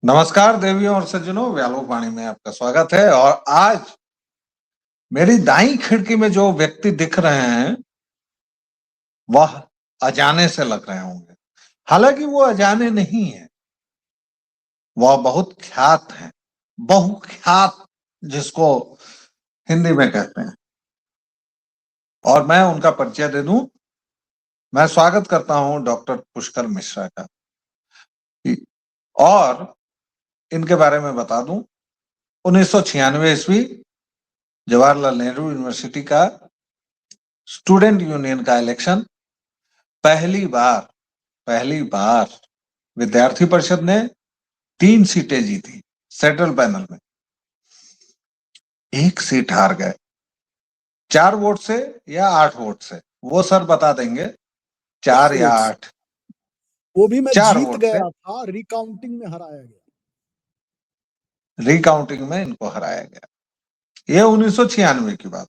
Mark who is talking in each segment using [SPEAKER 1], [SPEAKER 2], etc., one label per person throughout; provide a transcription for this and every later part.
[SPEAKER 1] नमस्कार देवियों और सज्जनों, व्यालोक वाणी में आपका स्वागत है। और आज मेरी दाईं खिड़की में जो व्यक्ति दिख रहे हैं वह अजाने से लग रहे होंगे। हालांकि वो अजाने नहीं है, वह बहुत ख्यात है, बहुख्यात जिसको हिंदी में कहते हैं। और मैं उनका परिचय दे दूं। मैं स्वागत करता हूं डॉक्टर पुष्कर मिश्रा का। और इनके बारे में बता दूं, 1996 ईस्वी जवाहरलाल नेहरू यूनिवर्सिटी का स्टूडेंट यूनियन का इलेक्शन पहली बार विद्यार्थी परिषद ने 3 सीटें जीती। सेंट्रल पैनल में 1 सीट हार गए, 4 वोट से या 8 वोट से, वो सर बता देंगे। 4 या 8,
[SPEAKER 2] वो भी मैं
[SPEAKER 1] 4
[SPEAKER 2] जीत
[SPEAKER 1] वोट
[SPEAKER 2] गया था, रिकाउंटिंग में हराया गया।
[SPEAKER 1] रिकाउंटिंग में इनको हराया गया। ये 1996 की बात।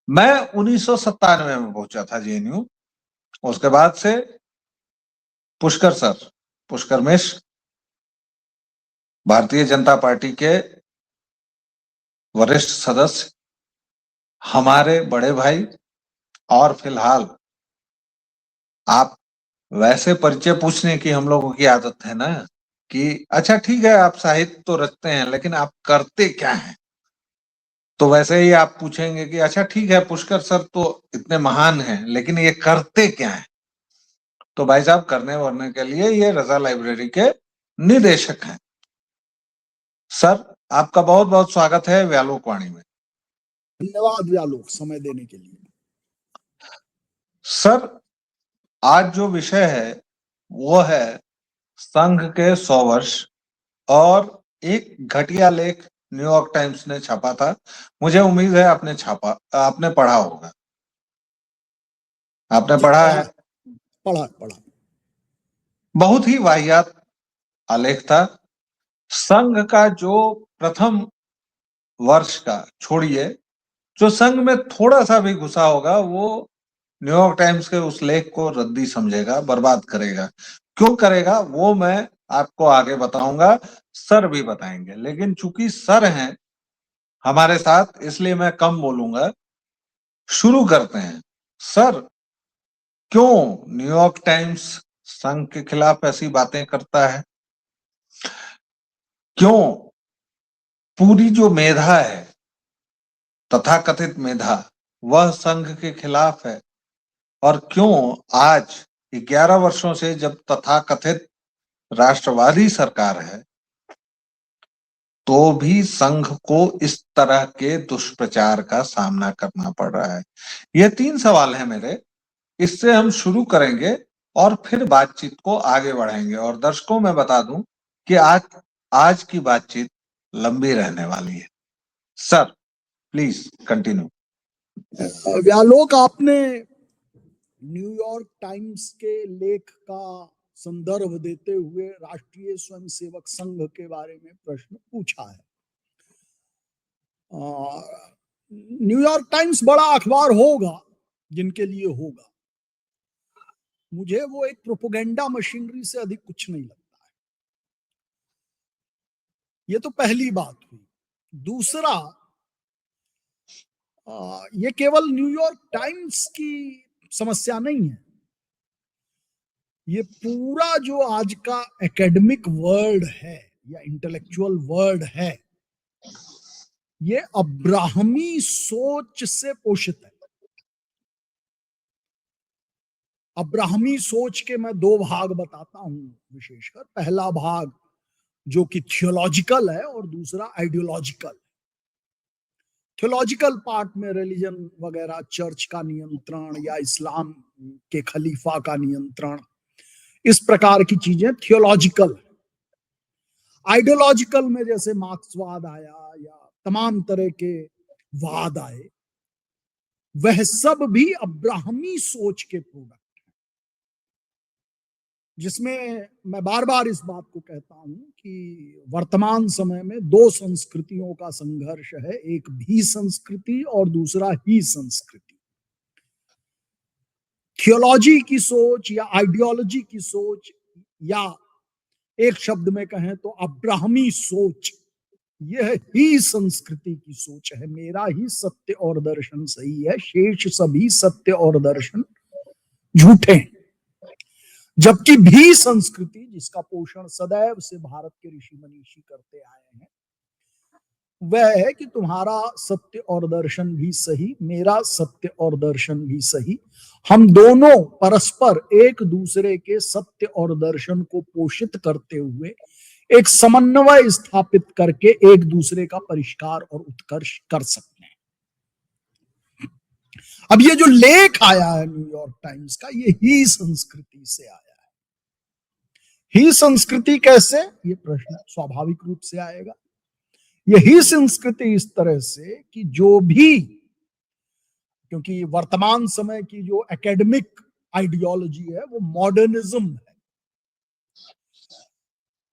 [SPEAKER 1] मैं 1997 में पहुंचा था जेएनयू। उसके बाद से पुष्कर मिश्र भारतीय जनता पार्टी के वरिष्ठ सदस्य, हमारे बड़े भाई। और फिलहाल आप वैसे परिचय पूछने की हम लोगों की आदत है ना, कि अच्छा ठीक है आप साहित्य तो रचते हैं लेकिन आप करते क्या हैं। तो वैसे ही आप पूछेंगे कि अच्छा ठीक है पुष्कर सर तो इतने महान हैं लेकिन ये करते क्या हैं। तो भाई साहब, करने वरने के लिए ये रजा लाइब्रेरी के निदेशक हैं। सर, आपका बहुत बहुत स्वागत है व्यालोक वाणी में।
[SPEAKER 2] धन्यवाद व्यालोक, समय देने के लिए।
[SPEAKER 1] सर, आज जो विषय है वो है संघ के 100 वर्ष। और एक घटिया लेख न्यूयॉर्क टाइम्स ने छापा था। मुझे उम्मीद है आपने पढ़ा होगा। आपने पढ़ा है?
[SPEAKER 2] पढ़ा।
[SPEAKER 1] बहुत ही वाहियात आलेख था। संघ का जो प्रथम वर्ष का छोड़िए, जो संघ में थोड़ा सा भी घुसा होगा वो न्यूयॉर्क टाइम्स के उस लेख को रद्दी समझेगा, बर्बाद करेगा। क्यों करेगा वो मैं आपको आगे बताऊंगा, सर भी बताएंगे। लेकिन चूंकि सर हैं हमारे साथ, इसलिए मैं कम बोलूंगा। शुरू करते हैं। सर, क्यों न्यूयॉर्क टाइम्स संघ के खिलाफ ऐसी बातें करता है? क्यों पूरी जो मेधा है, तथाकथित मेधा, वह संघ के खिलाफ है? और क्यों आज 11 वर्षों से, जब तथाकथित राष्ट्रवादी सरकार है, तो भी संघ को इस तरह के दुष्प्रचार का सामना करना पड़ रहा है? ये 3 सवाल हैं मेरे। इससे हम शुरू करेंगे और फिर बातचीत को आगे बढ़ाएंगे। और दर्शकों में बता दूं कि आज की बातचीत लंबी रहने वाली है। Sir, please continue.
[SPEAKER 2] व्यालोक, आपने न्यूयॉर्क टाइम्स के लेख का संदर्भ देते हुए राष्ट्रीय स्वयंसेवक संघ के बारे में प्रश्न पूछा है। न्यूयॉर्क टाइम्स बड़ा अखबार होगा जिनके लिए होगा, मुझे वो एक प्रोपोगेंडा मशीनरी से अधिक कुछ नहीं लगता है। ये तो पहली बात हुई। दूसरा, ये केवल न्यूयॉर्क टाइम्स की समस्या नहीं है। ये पूरा जो आज का एकेडमिक वर्ल्ड है या इंटेलेक्चुअल वर्ल्ड है, ये अब्राहमी सोच से पोषित है। अब्राहमी सोच के मैं 2 भाग बताता हूं विशेषकर। पहला भाग जो कि थियोलॉजिकल है और दूसरा आइडियोलॉजिकल। थियोलॉजिकल पार्ट में रिलीजन वगैरह, चर्च का नियंत्रण या इस्लाम के खलीफा का नियंत्रण, इस प्रकार की चीजें थियोलॉजिकल। आइडियोलॉजिकल में जैसे मार्क्सवाद आया या तमाम तरह के वाद आए, वह सब भी अब्राहमी सोच के प्रोडक्ट, जिसमें मैं बार बार इस बात को कहता हूं कि वर्तमान समय में 2 संस्कृतियों का संघर्ष है। एक भी संस्कृति और दूसरा ही संस्कृति। थियोलॉजी की सोच या आइडियोलॉजी की सोच या एक शब्द में कहें तो अब्राहमी सोच, यह ही संस्कृति की सोच है। मेरा ही सत्य और दर्शन सही है, शेष सभी सत्य और दर्शन झूठे हैं। जबकि भी संस्कृति, जिसका पोषण सदैव से भारत के ऋषि मनीषी करते आए हैं, वह है कि तुम्हारा सत्य और दर्शन भी सही, मेरा सत्य और दर्शन भी सही, हम दोनों परस्पर एक दूसरे के सत्य और दर्शन को पोषित करते हुए एक समन्वय स्थापित करके एक दूसरे का परिष्कार और उत्कर्ष कर सकते हैं। अब ये जो लेख आया है न्यूयॉर्क टाइम्स का, ये ही संस्कृति से आया है। ही संस्कृति कैसे, ये प्रश्न स्वाभाविक रूप से आएगा। यही संस्कृति इस तरह से कि जो भी, क्योंकि वर्तमान समय की जो एकेडमिक आइडियोलॉजी है वो मॉडर्निज्म है,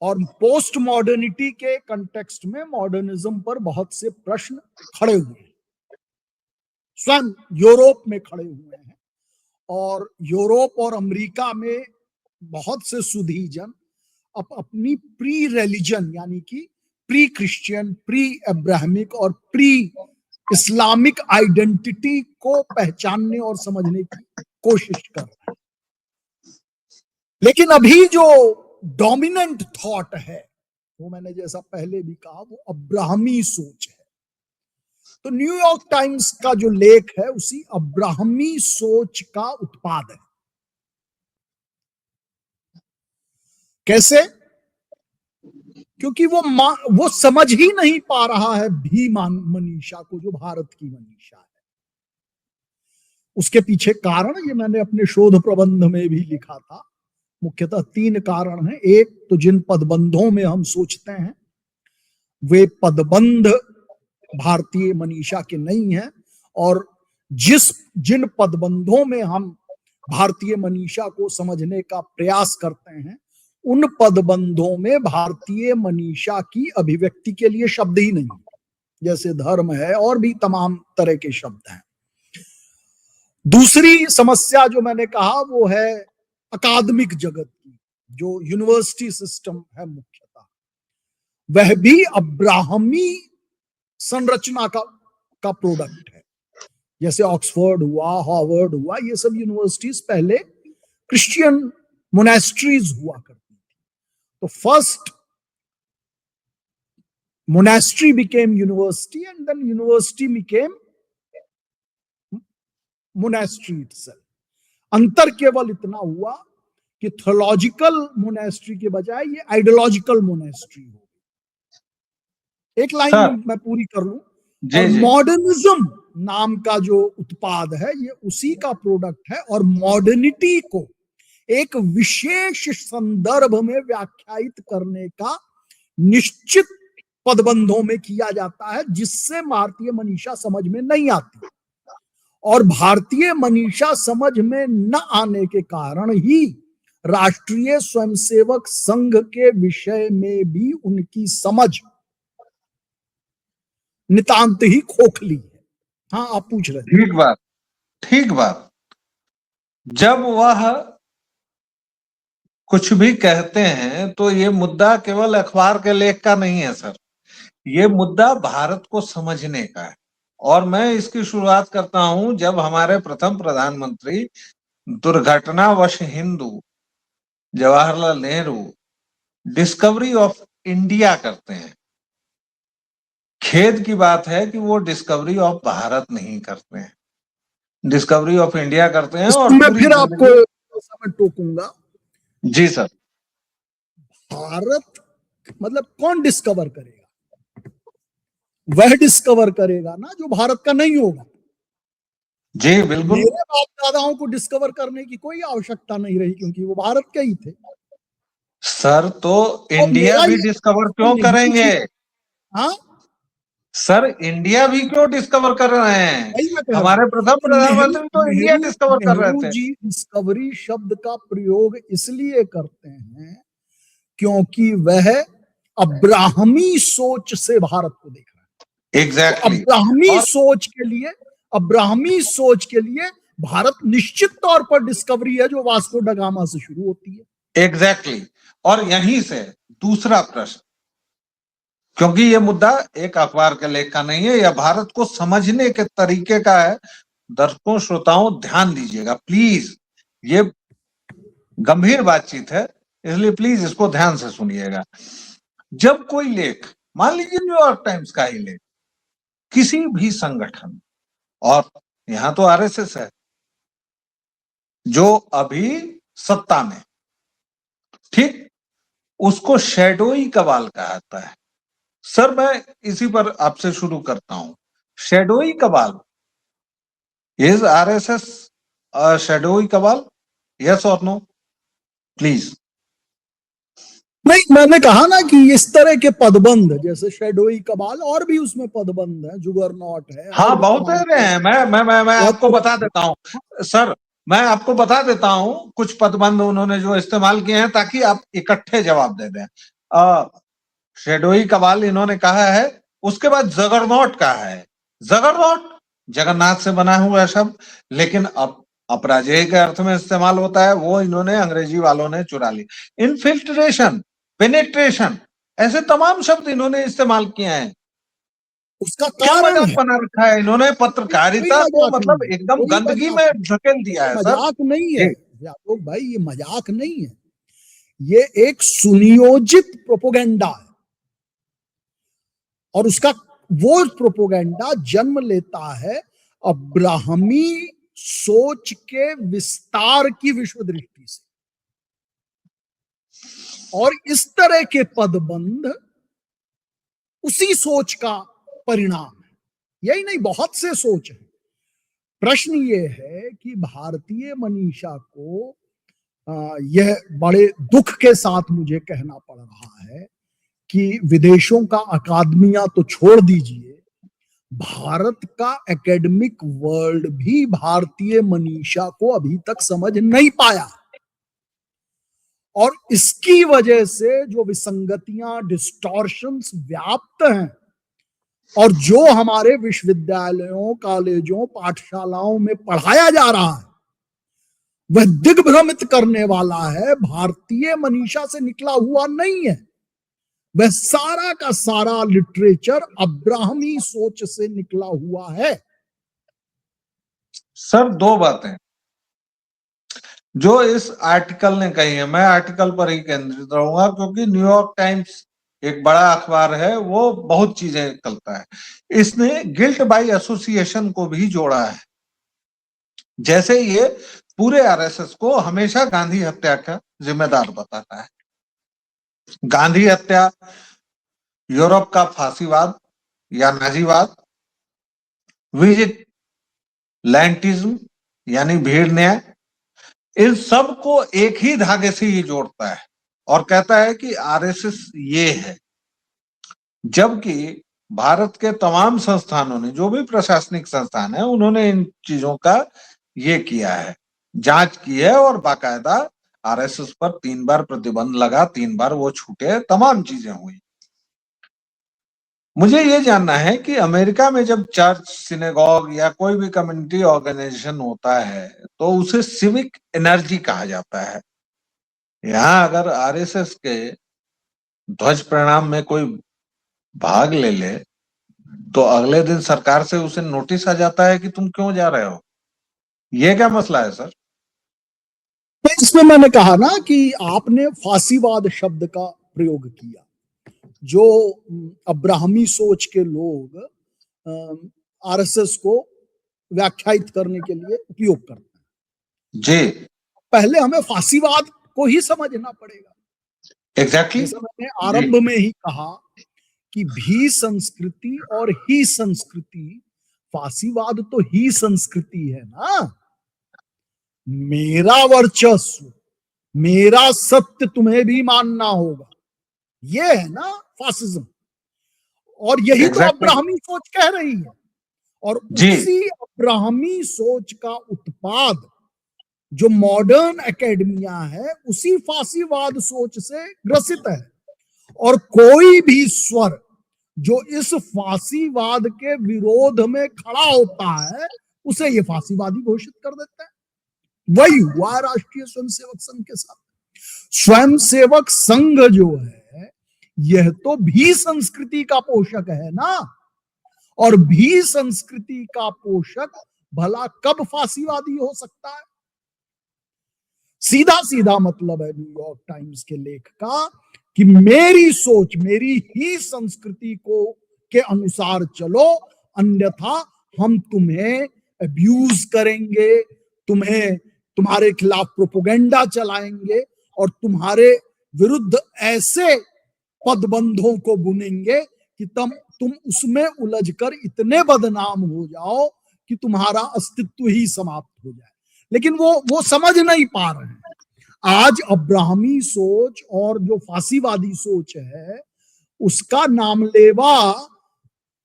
[SPEAKER 2] और पोस्ट मॉडर्निटी के कंटेक्स्ट में मॉडर्निज्म पर बहुत से प्रश्न खड़े हुए हैं, स्वयं यूरोप में खड़े हुए हैं। और यूरोप और अमेरिका में बहुत से सुधी जन अपनी प्री रिलीजन, यानी कि प्री क्रिश्चियन, प्री अब्राहमिक और प्री इस्लामिक आइडेंटिटी को पहचानने और समझने की कोशिश कर रहे हैं। लेकिन अभी जो डोमिनेंट थॉट है वो, मैंने जैसा पहले भी कहा, वो अब्राहमी सोच है। तो न्यूयॉर्क टाइम्स का जो लेख है उसी अब्राहमी सोच का उत्पाद है। कैसे? क्योंकि वो समझ ही नहीं पा रहा है भी मनीषा को, जो भारत की मनीषा है। उसके पीछे कारण, ये मैंने अपने शोध प्रबंध में भी लिखा था, मुख्यतः 3 कारण हैं। एक तो जिन पदबंधों में हम सोचते हैं वे पदबंध भारतीय मनीषा के नहीं हैं, और जिन पदबंधों में हम भारतीय मनीषा को समझने का प्रयास करते हैं, उन पदबंधों में भारतीय मनीषा की अभिव्यक्ति के लिए शब्द ही नहीं, जैसे धर्म है और भी तमाम तरह के शब्द हैं। दूसरी समस्या जो मैंने कहा वो है अकादमिक जगत की, जो यूनिवर्सिटी सिस्टम है मुख्यतः, वह भी अब्राहमी संरचना का प्रोडक्ट है। जैसे ऑक्सफोर्ड हुआ, हार्वर्ड हुआ, ये सब यूनिवर्सिटीज पहले क्रिश्चियन मोनेस्ट्रीज हुआ करती थी। तो first monastery became university and then university became monastery itself. अंतर केवल इतना हुआ कि थियोलॉजिकल मोनेस्ट्री के बजाय ये आइडियोलॉजिकल मोनेस्ट्री हो। एक लाइन मैं पूरी कर लूं। और मॉडर्निज्म नाम का जो उत्पाद है ये उसी का प्रोडक्ट है, और मॉडर्निटी को एक विशेष संदर्भ में व्याख्यायित करने का निश्चित पदबंधों में किया जाता है, जिससे भारतीय मनीषा समझ में नहीं आती। और भारतीय मनीषा समझ में न आने के कारण ही राष्ट्रीय स्वयंसेवक संघ के विषय में भी उनकी समझ नितांत ही खोखली है। हाँ, आप पूछ रहे थे।
[SPEAKER 1] ठीक बात। जब वह कुछ भी कहते हैं तो ये मुद्दा केवल अखबार के लेख का नहीं है सर, ये मुद्दा भारत को समझने का है। और मैं इसकी शुरुआत करता हूं जब हमारे प्रथम प्रधानमंत्री दुर्घटनावश हिंदू Jawaharlal Nehru discovery of India करते हैं। खेद की बात है कि वो डिस्कवरी ऑफ भारत नहीं करते हैं, डिस्कवरी ऑफ इंडिया करते हैं। और
[SPEAKER 2] मैं फिर आपको मैं टोकूंगा।
[SPEAKER 1] जी सर।
[SPEAKER 2] भारत मतलब कौन डिस्कवर करेगा? वह डिस्कवर करेगा ना जो भारत का नहीं होगा।
[SPEAKER 1] जी बिल्कुल।
[SPEAKER 2] मेरे बाप दादाओं को डिस्कवर करने की कोई आवश्यकता नहीं रही, क्योंकि वो भारत के ही थे।
[SPEAKER 1] सर तो इंडिया भी डिस्कवर क्यों करेंगे?
[SPEAKER 2] हाँ
[SPEAKER 1] सर, इंडिया भी क्यों डिस्कवर कर रहे हैं? हमारे प्रथम प्रधानमंत्री तो इंडिया डिस्कवर कर रहे थे।
[SPEAKER 2] जी डिस्कवरी शब्द का प्रयोग इसलिए करते हैं क्योंकि वह अब्राहमी सोच से भारत को देख रहा है।
[SPEAKER 1] एग्जैक्टली।
[SPEAKER 2] अब्राहमी सोच के लिए भारत निश्चित तौर पर डिस्कवरी है, जो वास्को ड गामा से शुरू होती है।
[SPEAKER 1] एग्जैक्टली और यहीं से दूसरा प्रश्न, क्योंकि ये मुद्दा एक अखबार के लेख का नहीं है, यह भारत को समझने के तरीके का है। दर्शकों श्रोताओं ध्यान दीजिएगा प्लीज, ये गंभीर बातचीत है, इसलिए प्लीज इसको ध्यान से सुनिएगा। जब कोई लेख, मान लीजिए न्यूयॉर्क टाइम्स का ही लेख, किसी भी संगठन, और यहां तो आरएसएस है जो अभी सत्ता में, ठीक, उसको शैडोई कबाल कहा जाता है। सर मैं इसी पर आपसे शुरू करता हूं। Shadowy cabal, is RSS shadowy cabal, yes और नो प्लीज?
[SPEAKER 2] नहीं, मैंने कहा ना कि इस तरह के पदबंध जैसे शैडोई कबाल, और भी उसमें पदबंध है, जुगरनॉट है,
[SPEAKER 1] हाँ
[SPEAKER 2] और भी
[SPEAKER 1] बहुत
[SPEAKER 2] तमाम
[SPEAKER 1] रहे हैं। मैं आपको
[SPEAKER 2] बहुत-
[SPEAKER 1] बता देता हूँ सर, मैं आपको बता देता हूं कुछ पदबंध उन्होंने जो इस्तेमाल किए हैं, ताकि आप इकट्ठे जवाब दे दें। शेडोई कबाल इन्होंने कहा है, उसके बाद जगरनॉट कहा है। जगरनॉट जगन्नाथ से बना हुआ शब्द, लेकिन अब अपराजेय के अर्थ में इस्तेमाल होता है, वो इन्होंने अंग्रेजी वालों ने चुरा ली। इनफिल्ट्रेशन, पेनेट्रेशन, ऐसे तमाम शब्द इन्होंने इस्तेमाल किए हैं।
[SPEAKER 2] उसका
[SPEAKER 1] क्या
[SPEAKER 2] कारण
[SPEAKER 1] मजाक
[SPEAKER 2] है।
[SPEAKER 1] बना रखा है इन्होंने,
[SPEAKER 2] कोई
[SPEAKER 1] पत्रकारिता को
[SPEAKER 2] मजाक नहीं
[SPEAKER 1] मतलब
[SPEAKER 2] है,
[SPEAKER 1] एकदम
[SPEAKER 2] कोई
[SPEAKER 1] गंदगी
[SPEAKER 2] मजाक
[SPEAKER 1] में
[SPEAKER 2] नहीं,
[SPEAKER 1] ढकेल दिया
[SPEAKER 2] ये
[SPEAKER 1] है सर।
[SPEAKER 2] मजाक नहीं है
[SPEAKER 1] जी
[SPEAKER 2] यादव भाई, ये मजाक नहीं है, ये एक सुनियोजित प्रोपोगेंडा है। और उसका वो प्रोपोगेंडा जन्म लेता है अब्राहमी सोच के विस्तार की विश्व दृष्टि से, और इस तरह के पदबंध उसी सोच का परिणाम है। यही नहीं, बहुत से सोच है। प्रश्न ये है कि भारतीय मनीषा को यह बड़े दुख के साथ मुझे कहना पड़ रहा है कि विदेशों का अकादमिया तो छोड़ दीजिए, भारत का एकेडमिक वर्ल्ड भी भारतीय मनीषा को अभी तक समझ नहीं पाया। और इसकी वजह से जो विसंगतियां, डिस्टॉर्शंस व्याप्त हैं, और जो हमारे विश्वविद्यालयों, कॉलेजों, पाठशालाओं में पढ़ाया जा रहा है, वह दिग्भ्रमित करने वाला है, भारतीय मनीषा से निकला हुआ नहीं है। वह सारा का सारा लिटरेचर अब्राहमी सोच से निकला हुआ है।
[SPEAKER 1] सर दो बातें जो इस आर्टिकल ने कही है, मैं आर्टिकल पर ही केंद्रित रहूंगा, क्योंकि न्यूयॉर्क टाइम्स एक बड़ा अखबार है, वो बहुत चीजें करता है। इसने गिल्ट बाय एसोसिएशन को भी जोड़ा है। जैसे ये पूरे आरएसएस को हमेशा गांधी हत्या का जिम्मेदार बताता है। गांधी हत्या, यूरोप का फांसीवाद या नाजीवाद, विजिलेंटिज्म यानी भीड़ न्याय, इन सब को एक ही धागे से ये जोड़ता है और कहता है कि आरएसएस ये है। जबकि भारत के तमाम संस्थानों ने, जो भी प्रशासनिक संस्थान है, उन्होंने इन चीजों का ये किया है, जांच की है, और बाकायदा आरएसएस पर 3 बार प्रतिबंध लगा, 3 बार वो छूटे, तमाम चीजें हुई। मुझे ये जानना है कि अमेरिका में जब चर्च, सिनेगॉग या कोई भी कम्युनिटी ऑर्गेनाइजेशन होता है तो उसे सिविक एनर्जी कहा जाता है। यहाँ अगर आरएसएस के ध्वज प्रणाम में कोई भाग ले ले तो अगले दिन सरकार से उसे नोटिस आ जाता है कि तुम क्यों जा रहे हो। ये क्या मसला है सर?
[SPEAKER 2] तो इसमें मैंने कहा ना कि आपने फांसीवाद शब्द का प्रयोग किया, जो अब्राहमी सोच के लोग आरएसएस को व्याख्यायित करने के लिए उपयोग करते हैं।
[SPEAKER 1] जी
[SPEAKER 2] पहले हमें फांसीवाद को ही समझना पड़ेगा।
[SPEAKER 1] एग्जैक्टली
[SPEAKER 2] जैसा मैंने आरंभ में ही कहा कि भी संस्कृति और ही संस्कृति, फांसीवाद तो ही संस्कृति है ना। मेरा वर्चस्व, मेरा सत्य तुम्हें भी मानना होगा, ये है ना फासिज्म। और यही तो
[SPEAKER 1] एग्जैक्टली
[SPEAKER 2] अब्राहमी सोच कह रही है। और
[SPEAKER 1] जी
[SPEAKER 2] उसी अब्राहमी सोच का उत्पाद जो मॉडर्न एकेडमिया है, उसी फांसीवाद सोच से ग्रसित है। और कोई भी स्वर जो इस फांसीवाद के विरोध में खड़ा होता है, उसे ये फांसीवादी घोषित कर देता है। वही हुआ राष्ट्रीय स्वयंसेवक संघ के साथ। स्वयंसेवक संघ जो है यह तो भी संस्कृति का पोषक है ना, और भी संस्कृति का पोषक भला कब फांसीवादी हो सकता है? सीधा सीधा मतलब है न्यूयॉर्क टाइम्स के लेख का कि मेरी सोच, मेरी ही संस्कृति को के अनुसार चलो, अन्यथा हम तुम्हें अब्यूज करेंगे, तुम्हें तुम्हारे खिलाफ प्रोपोगेंडा चलाएंगे और तुम्हारे विरुद्ध ऐसे पदबंधों को बुनेंगे कि तुम उसमें उलझकर इतने बदनाम हो जाओ कि तुम्हारा अस्तित्व ही समाप्त हो जाए। लेकिन वो समझ नहीं पा रहे हैं। आज अब्राहमी सोच और जो फांसीवादी सोच है उसका नामलेवा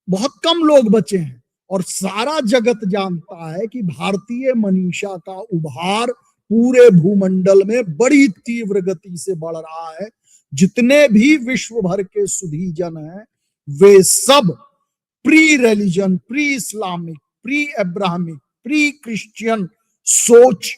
[SPEAKER 2] बहुत कम लोग बचे हैं, और सारा जगत जानता है कि भारतीय मनीषा का उभार पूरे भूमंडल में बड़ी तीव्र गति से बढ़ रहा है। जितने भी विश्व भर के सुधीजन हैं वे सब pre religion, pre Islamic, pre Abrahamic, pre Christian सोच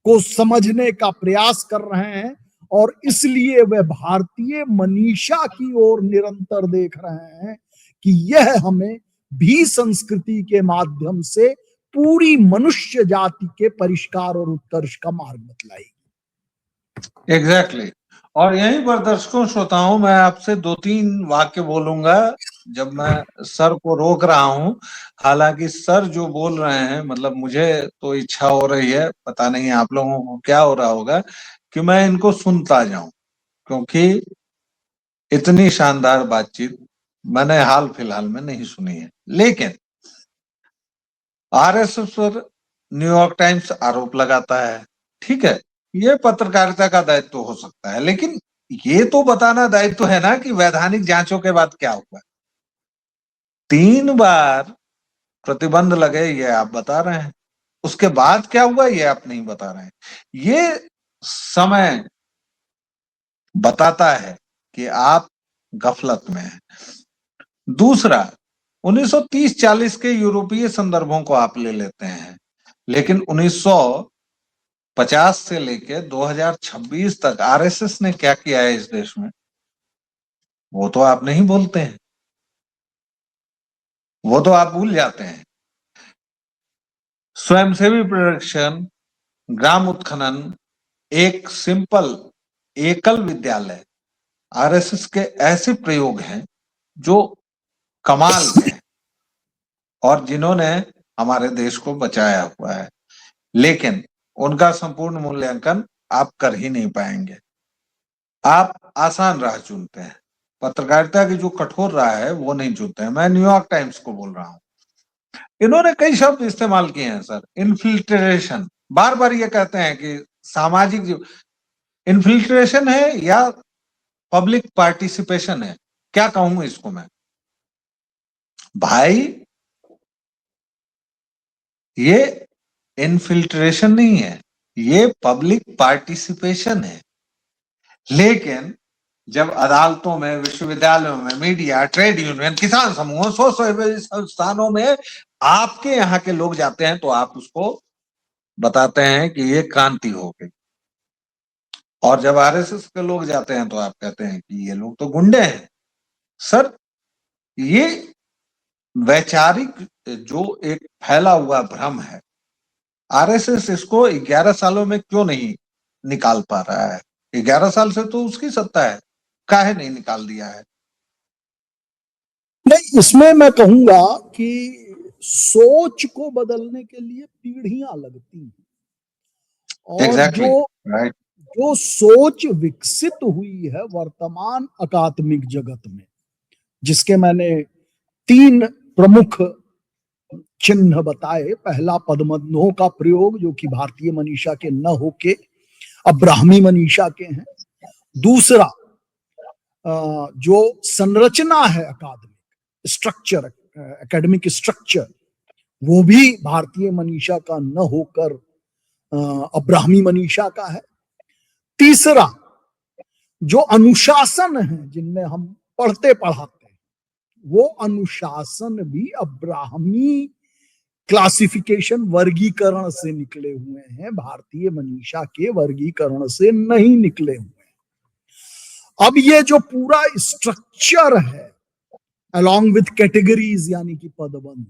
[SPEAKER 2] को समझने का प्रयास कर रहे हैं, और इसलिए वे भारतीय मनीषा की ओर निरंतर देख रहे हैं कि यह हमें भी संस्कृति के माध्यम से पूरी मनुष्य जाति के परिष्कार और उत्कर्ष का मार्ग बतलाएगी।
[SPEAKER 1] एग्जैक्टली। और यहीं पर दर्शकों श्रोताओं मैं आपसे 2-3 वाक्य बोलूंगा जब मैं सर को रोक रहा हूं। हालांकि सर जो बोल रहे हैं, मतलब मुझे तो इच्छा हो रही है, पता नहीं आप लोगों को क्या हो रहा होगा, कि मैं इनको सुनता जाऊं, क्योंकि इतनी शानदार बातचीत मैंने हाल फिलहाल में नहीं सुनी है। लेकिन आरएसएस पर न्यूयॉर्क टाइम्स आरोप लगाता है, ठीक है, ये पत्रकारिता का दायित्व हो सकता है, लेकिन ये तो बताना दायित्व है ना कि वैधानिक जांचों के बाद क्या हुआ। 3 बार प्रतिबंध लगे ये आप बता रहे हैं, उसके बाद क्या हुआ ये आप नहीं बता रहे हैं। ये समय बताता है कि आप गफलत में हैं। दूसरा, 1930-40 के यूरोपीय संदर्भों को आप ले लेते हैं, लेकिन 1950 से लेके 2026 तक आरएसएस ने क्या किया है इस देश में, वो तो आप नहीं बोलते हैं, वो तो आप भूल जाते हैं। स्वयंसेवी प्रशिक्षण, ग्राम उत्खनन, एक सिंपल एकल विद्यालय, आरएसएस के ऐसे प्रयोग हैं जो कमाल के हैं और जिन्होंने हमारे देश को बचाया हुआ है, लेकिन उनका संपूर्ण मूल्यांकन आप कर ही नहीं पाएंगे। आप आसान राह चुनते हैं, पत्रकारिता की जो कठोर राह है वो नहीं चुनते हैं। मैं न्यूयॉर्क टाइम्स को बोल रहा हूं, इन्होंने कई शब्द इस्तेमाल किए हैं सर। इन्फिल्ट्रेशन, बार बार ये कहते हैं कि सामाजिक जीव, इन्फिल्ट्रेशन है या पब्लिक पार्टिसिपेशन है, क्या कहूं इसको मैं भाई? ये इन्फिल्ट्रेशन नहीं है, ये पब्लिक पार्टिसिपेशन है। लेकिन जब अदालतों में, विश्वविद्यालयों में, मीडिया, ट्रेड यूनियन, किसान समूह, स्वयंसेवी संस्थानों में आपके यहाँ के लोग जाते हैं तो आप उसको बताते हैं कि ये क्रांति हो गई, और जब आरएसएस के लोग जाते हैं तो आप कहते हैं कि ये लोग तो गुंडे हैं। सर, ये वैचारिक जो एक फैला हुआ भ्रम है, आरएसएस इसको 11 सालों में क्यों नहीं निकाल पा रहा है? 11 साल से तो उसकी सत्ता है, काहे नहीं निकाल दिया है?
[SPEAKER 2] नहीं, इसमें मैं कहूंगा कि सोच को बदलने के लिए पीढ़ियां लगती हैं, और
[SPEAKER 1] एग्जैक्टली, राइट।
[SPEAKER 2] जो सोच विकसित हुई है वर्तमान अकादमिक जगत में, जिसके मैंने 3 प्रमुख चिन्ह बताए। पहला, पदबंधों का प्रयोग, जो कि भारतीय मनीषा के न होके अब्राहमी मनीषा के हैं। दूसरा, जो संरचना है अकादमिक स्ट्रक्चर, एकेडमिक स्ट्रक्चर, वो भी भारतीय मनीषा का न होकर अब्राहमी मनीषा का है। तीसरा, जो अनुशासन है जिनमें हम पढ़ते पढ़ाते हैं, वो अनुशासन भी अब्राहमी क्लासिफिकेशन, वर्गीकरण से निकले हुए हैं, भारतीय मनीषा के वर्गीकरण से नहीं निकले हुए हैं। अब ये जो पूरा स्ट्रक्चर है अलॉन्ग विथ कैटेगरीज यानी कि पदबंध,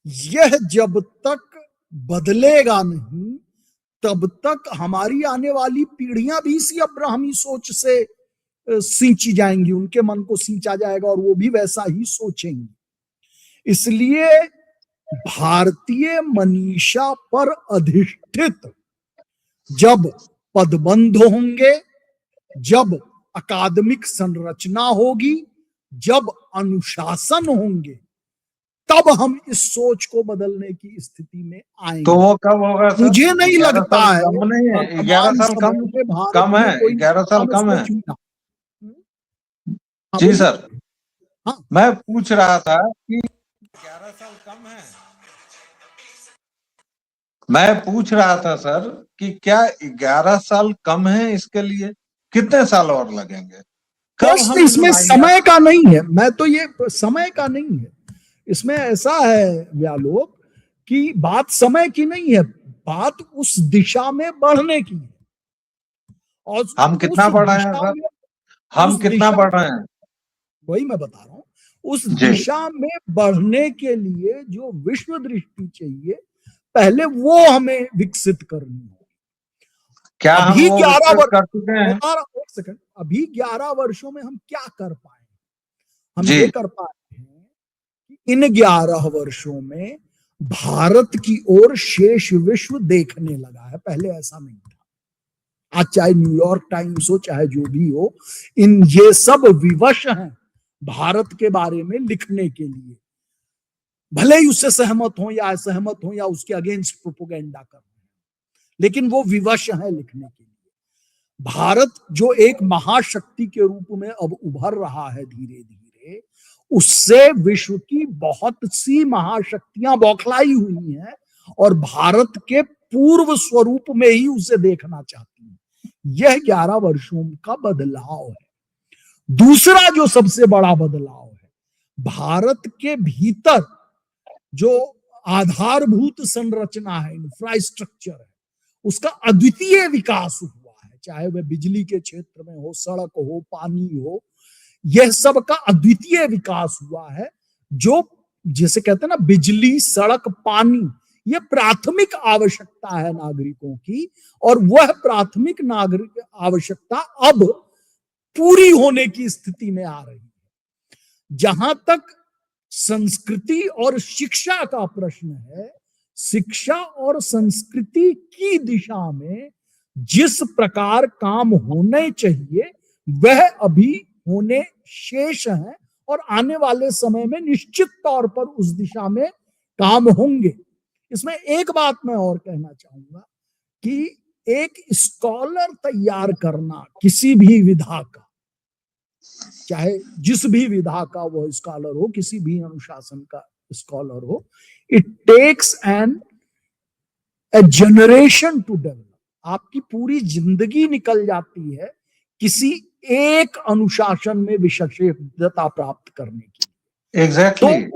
[SPEAKER 2] यह जब तक बदलेगा नहीं तब तक हमारी आने वाली पीढ़ियां भी इसी अब्राहमी सोच से सींची जाएंगी, उनके मन को सींचा जाएगा और वो भी वैसा ही सोचेंगे। इसलिए भारतीय मनीषा पर अधिष्ठित जब पदबंध होंगे, जब अकादमिक संरचना होगी, जब अनुशासन होंगे, तब हम इस सोच को बदलने की स्थिति में आएंगे।
[SPEAKER 1] तो वो कब होगा सर?
[SPEAKER 2] मुझे नहीं
[SPEAKER 1] 11
[SPEAKER 2] लगता
[SPEAKER 1] साल
[SPEAKER 2] है
[SPEAKER 1] कम नहीं है, 11
[SPEAKER 2] वर्तमान
[SPEAKER 1] साल
[SPEAKER 2] समय में भारत
[SPEAKER 1] कम
[SPEAKER 2] में
[SPEAKER 1] है,
[SPEAKER 2] कोई
[SPEAKER 1] 11 साल कम है।
[SPEAKER 2] सोच भी ना। हाँ,
[SPEAKER 1] जी
[SPEAKER 2] बोलिए।
[SPEAKER 1] सर,
[SPEAKER 2] हाँ,
[SPEAKER 1] मैं पूछ रहा था कि 11 साल कम है। मैं पूछ रहा था सर कि क्या 11 साल कम है इसके लिए? कितने साल और लगेंगे? कब
[SPEAKER 2] प्रश्न
[SPEAKER 1] हम इन
[SPEAKER 2] इसमें समय
[SPEAKER 1] वाहियात
[SPEAKER 2] का नहीं है, मैं तो ये समय का नहीं है, इसमें ऐसा है व्यालोक कि बात समय की नहीं है, बात उस दिशा में बढ़ने की है। और
[SPEAKER 1] हम कितना
[SPEAKER 2] उस
[SPEAKER 1] बढ़ रहे हैं
[SPEAKER 2] दिशा
[SPEAKER 1] सर?
[SPEAKER 2] में,
[SPEAKER 1] हम
[SPEAKER 2] उस
[SPEAKER 1] कितना
[SPEAKER 2] दिशा,
[SPEAKER 1] बढ़ रहे हैं?
[SPEAKER 2] वही मैं बता रहा हूं, उस
[SPEAKER 1] जी,
[SPEAKER 2] दिशा में बढ़ने के लिए जो विश्व दृष्टि चाहिए, पहले वो हमें विकसित करनी है।
[SPEAKER 1] क्या हम
[SPEAKER 2] अभी
[SPEAKER 1] वो
[SPEAKER 2] 11
[SPEAKER 1] विकसित
[SPEAKER 2] वर्ष,
[SPEAKER 1] कर चुके हैं?
[SPEAKER 2] बता रहा हूं, एक सेकंड, अभी 11 वर्षों में हम क्या कर पाए? हम
[SPEAKER 1] जी,
[SPEAKER 2] ये कर पाए हैं कि इन 11 वर्षों में भारत की ओर शेष विश्व देखने लगा है, पहले ऐसा नहीं था। आज चाहे न्यूयॉर्क टाइम्स हो, चाहे जो भी हो, इन ये सब विवश हैं भारत के बारे में लिखने के लिए, भले ही उससे सहमत हो या असहमत हो या उसके अगेंस्ट प्रोपोगेंडा कर रहे हैं, लेकिन वो विवश हैं लिखने के लिए। भारत जो एक महाशक्ति के रूप में अब उभर रहा है धीरे धीरे, उससे विश्व की बहुत सी महाशक्तियां बौखलाई हुई हैं और भारत के पूर्व स्वरूप में ही उसे देखना चाहती हैं। यह 11 वर्षों का बदलाव है। दूसरा जो सबसे बड़ा बदलाव है, भारत के भीतर जो आधारभूत संरचना है, इंफ्रास्ट्रक्चर है, उसका अद्वितीय विकास हुआ है, चाहे वह बिजली के क्षेत्र में हो, सड़क हो, पानी हो, यह सब का अद्वितीय विकास हुआ है। जो जैसे कहते हैं ना, बिजली, सड़क, पानी, यह प्राथमिक आवश्यकता है नागरिकों की, और वह प्राथमिक नागरिक आवश्यकता अब पूरी होने की स्थिति में आ रही है। जहां तक संस्कृति और शिक्षा का प्रश्न है, शिक्षा और संस्कृति की दिशा में जिस प्रकार काम होने चाहिए वह अभी होने शेष हैं, और आने वाले समय में निश्चित तौर पर उस दिशा में काम होंगे। इसमें एक बात मैं और कहना चाहूंगा कि एक स्कॉलर तैयार करना किसी भी विधा का, चाहे जिस भी विधा का वह स्कॉलर हो, किसी भी अनुशासन का स्कॉलर हो, it takes an a generation to develop. आपकी पूरी जिंदगी निकल जाती है किसी एक अनुशासन में विशेषज्ञता प्राप्त करने की।
[SPEAKER 1] एग्जैक्टली।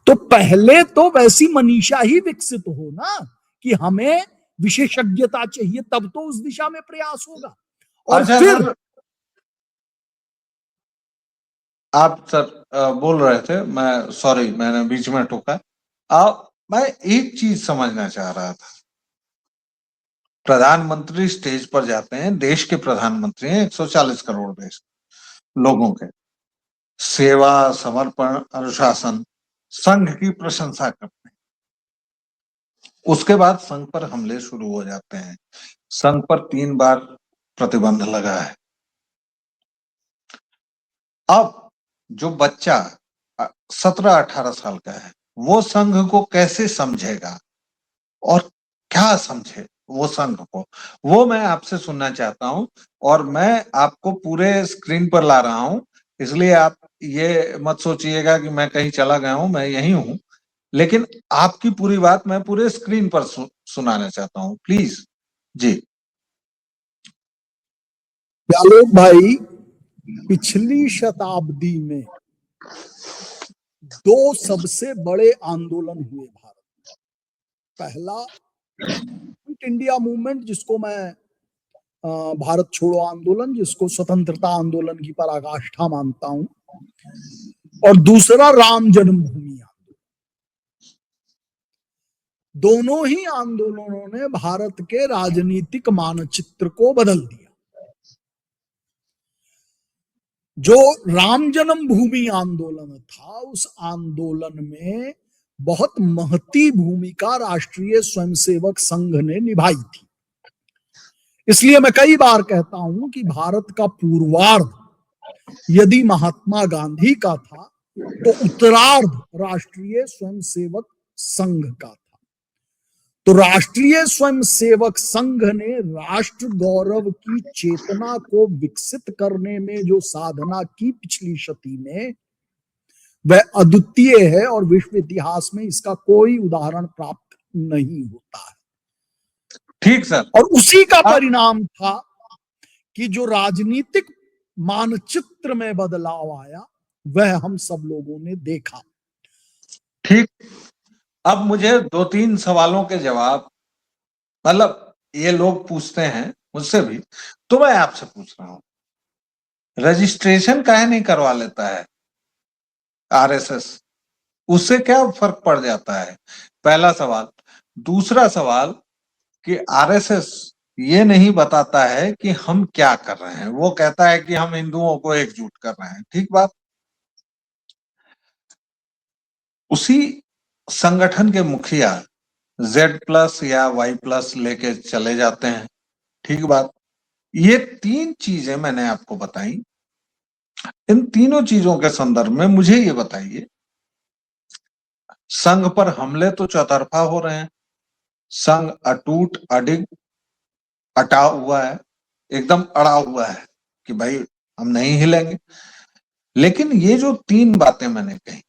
[SPEAKER 2] तो पहले तो वैसी मनीषा ही विकसित हो ना कि हमें विशेषज्ञता चाहिए, तब तो उस दिशा में प्रयास होगा। और
[SPEAKER 1] अच्छा
[SPEAKER 2] फिर
[SPEAKER 1] सर, आप सर बोल रहे थे, मैं सॉरी मैंने बीच में टोका। मैं एक चीज समझना चाह रहा था। प्रधानमंत्री स्टेज पर जाते हैं, देश के प्रधानमंत्री हैं, 140 करोड़ देश लोगों के, सेवा, समर्पण, अनुशासन, संघ की प्रशंसा करते हैं। उसके बाद संघ पर हमले शुरू हो जाते हैं। संघ पर 3 बार प्रतिबंध लगा है। अब जो बच्चा 17-18 साल का है, वो संघ को कैसे समझेगा और क्या समझे वो संघ को, वो मैं आपसे सुनना चाहता हूं। और मैं आपको पूरे स्क्रीन पर ला रहा हूं, इसलिए आप ये मत सोचिएगा कि मैं कहीं चला गया हूं, मैं यही हूं। लेकिन आपकी पूरी बात मैं पूरे स्क्रीन पर सुनाना चाहता हूं, प्लीज। जी
[SPEAKER 2] आलोक भाई, पिछली शताब्दी में दो सबसे बड़े आंदोलन हुए भारत में। पहला क्विट इंडिया मूवमेंट, जिसको मैं भारत छोड़ो आंदोलन, जिसको स्वतंत्रता आंदोलन की पराकाष्ठा मानता हूं, और दूसरा राम जन्मभूमि आंदोलन। दोनों ही आंदोलनों ने भारत के राजनीतिक मानचित्र को बदल दिया। जो राम जन्मभूमि आंदोलन था, उस आंदोलन में बहुत महती भूमिका राष्ट्रीय स्वयंसेवक संघ ने निभाई थी। इसलिए मैं कई बार कहता हूं कि भारत का पूर्वार्ध यदि महात्मा गांधी का था, तो उत्तरार्ध राष्ट्रीय स्वयंसेवक संघ का था। तो राष्ट्रीय स्वयंसेवक संघ ने राष्ट्र गौरव की चेतना को विकसित करने में जो साधना की पिछली शती में, वह अद्वितीय है और विश्व इतिहास में इसका कोई उदाहरण प्राप्त नहीं होता है।
[SPEAKER 1] ठीक सर।
[SPEAKER 2] और उसी का परिणाम था कि जो राजनीतिक मानचित्र में बदलाव आया, वह हम सब लोगों ने देखा।
[SPEAKER 1] ठीक। अब मुझे 2-3 सवालों के जवाब, मतलब ये लोग पूछते हैं मुझसे भी, तो मैं आपसे पूछ रहा हूं, रजिस्ट्रेशन काहे नहीं करवा लेता है आरएसएस? उससे क्या फर्क पड़ जाता है? पहला सवाल। दूसरा सवाल कि आरएसएस ये नहीं बताता है कि हम क्या कर रहे हैं, वो कहता है कि हम हिंदुओं को एकजुट कर रहे हैं। ठीक बात। उसी संगठन के मुखिया Z+ या Y+ लेके चले जाते हैं। ठीक बात। ये 3 चीजें मैंने आपको बताई। इन तीनों चीजों के संदर्भ में मुझे ये बताइए, संघ पर हमले तो चौतरफा हो रहे हैं, संघ अटूट अडिग अटा हुआ है, एकदम अड़ा हुआ है कि भाई हम नहीं हिलेंगे। लेकिन ये जो 3 बातें मैंने कही,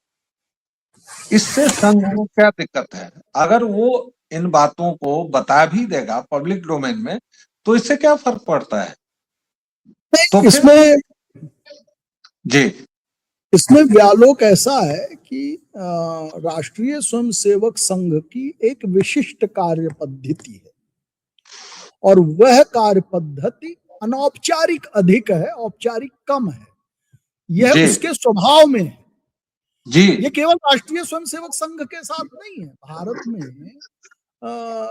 [SPEAKER 1] इससे संघ को क्या दिक्कत है? अगर वो इन बातों को बता भी देगा पब्लिक डोमेन में, तो इससे क्या फर्क पड़ता है? तो
[SPEAKER 2] इसमें
[SPEAKER 1] जी,
[SPEAKER 2] इसमें व्यालोक ऐसा है कि राष्ट्रीय स्वयंसेवक संघ की एक विशिष्ट कार्य पद्धति है, और वह कार्य पद्धति अनौपचारिक अधिक है, औपचारिक कम है। यह
[SPEAKER 1] जी,
[SPEAKER 2] उसके स्वभाव में है।
[SPEAKER 1] जी,
[SPEAKER 2] ये केवल राष्ट्रीय स्वयंसेवक संघ के साथ नहीं है। भारत में
[SPEAKER 1] जी,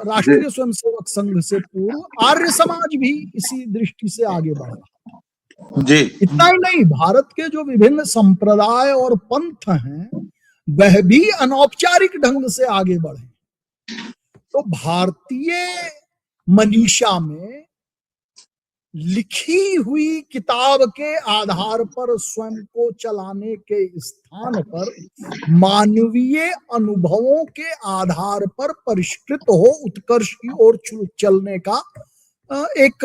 [SPEAKER 2] राष्ट्रीय स्वयंसेवक संघ से पूर्व आर्य समाज भी इसी दृष्टि से आगे बढ़ा।
[SPEAKER 1] जी,
[SPEAKER 2] इतना ही नहीं, भारत के जो विभिन्न संप्रदाय और पंथ हैं, वह भी अनौपचारिक ढंग से आगे बढ़े। तो भारतीय मनीषा में लिखी हुई किताब के आधार पर स्वयं को चलाने के स्थान पर मानवीय अनुभवों के आधार पर परिष्कृत हो उत्कर्ष की ओर चलने का एक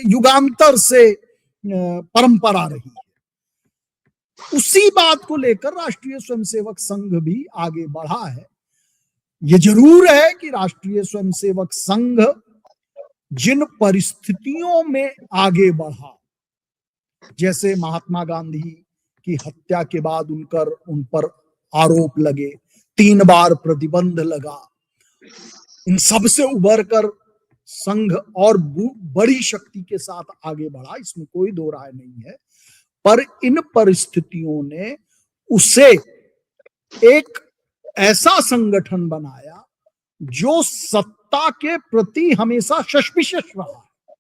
[SPEAKER 2] युगांतर से परंपरा रही है। उसी बात को लेकर राष्ट्रीय स्वयंसेवक संघ भी आगे बढ़ा है। ये जरूर है कि राष्ट्रीय स्वयंसेवक संघ जिन परिस्थितियों में आगे बढ़ा, जैसे महात्मा गांधी की हत्या के बाद उन पर आरोप लगे, 3 बार प्रतिबंध लगा, इन सब से उबर कर संघ और बड़ी शक्ति के साथ आगे बढ़ा, इसमें कोई दो राय नहीं है। पर इन परिस्थितियों ने उसे एक ऐसा संगठन बनाया जो सत्ता के प्रति हमेशा सस्पिशियस रहा है,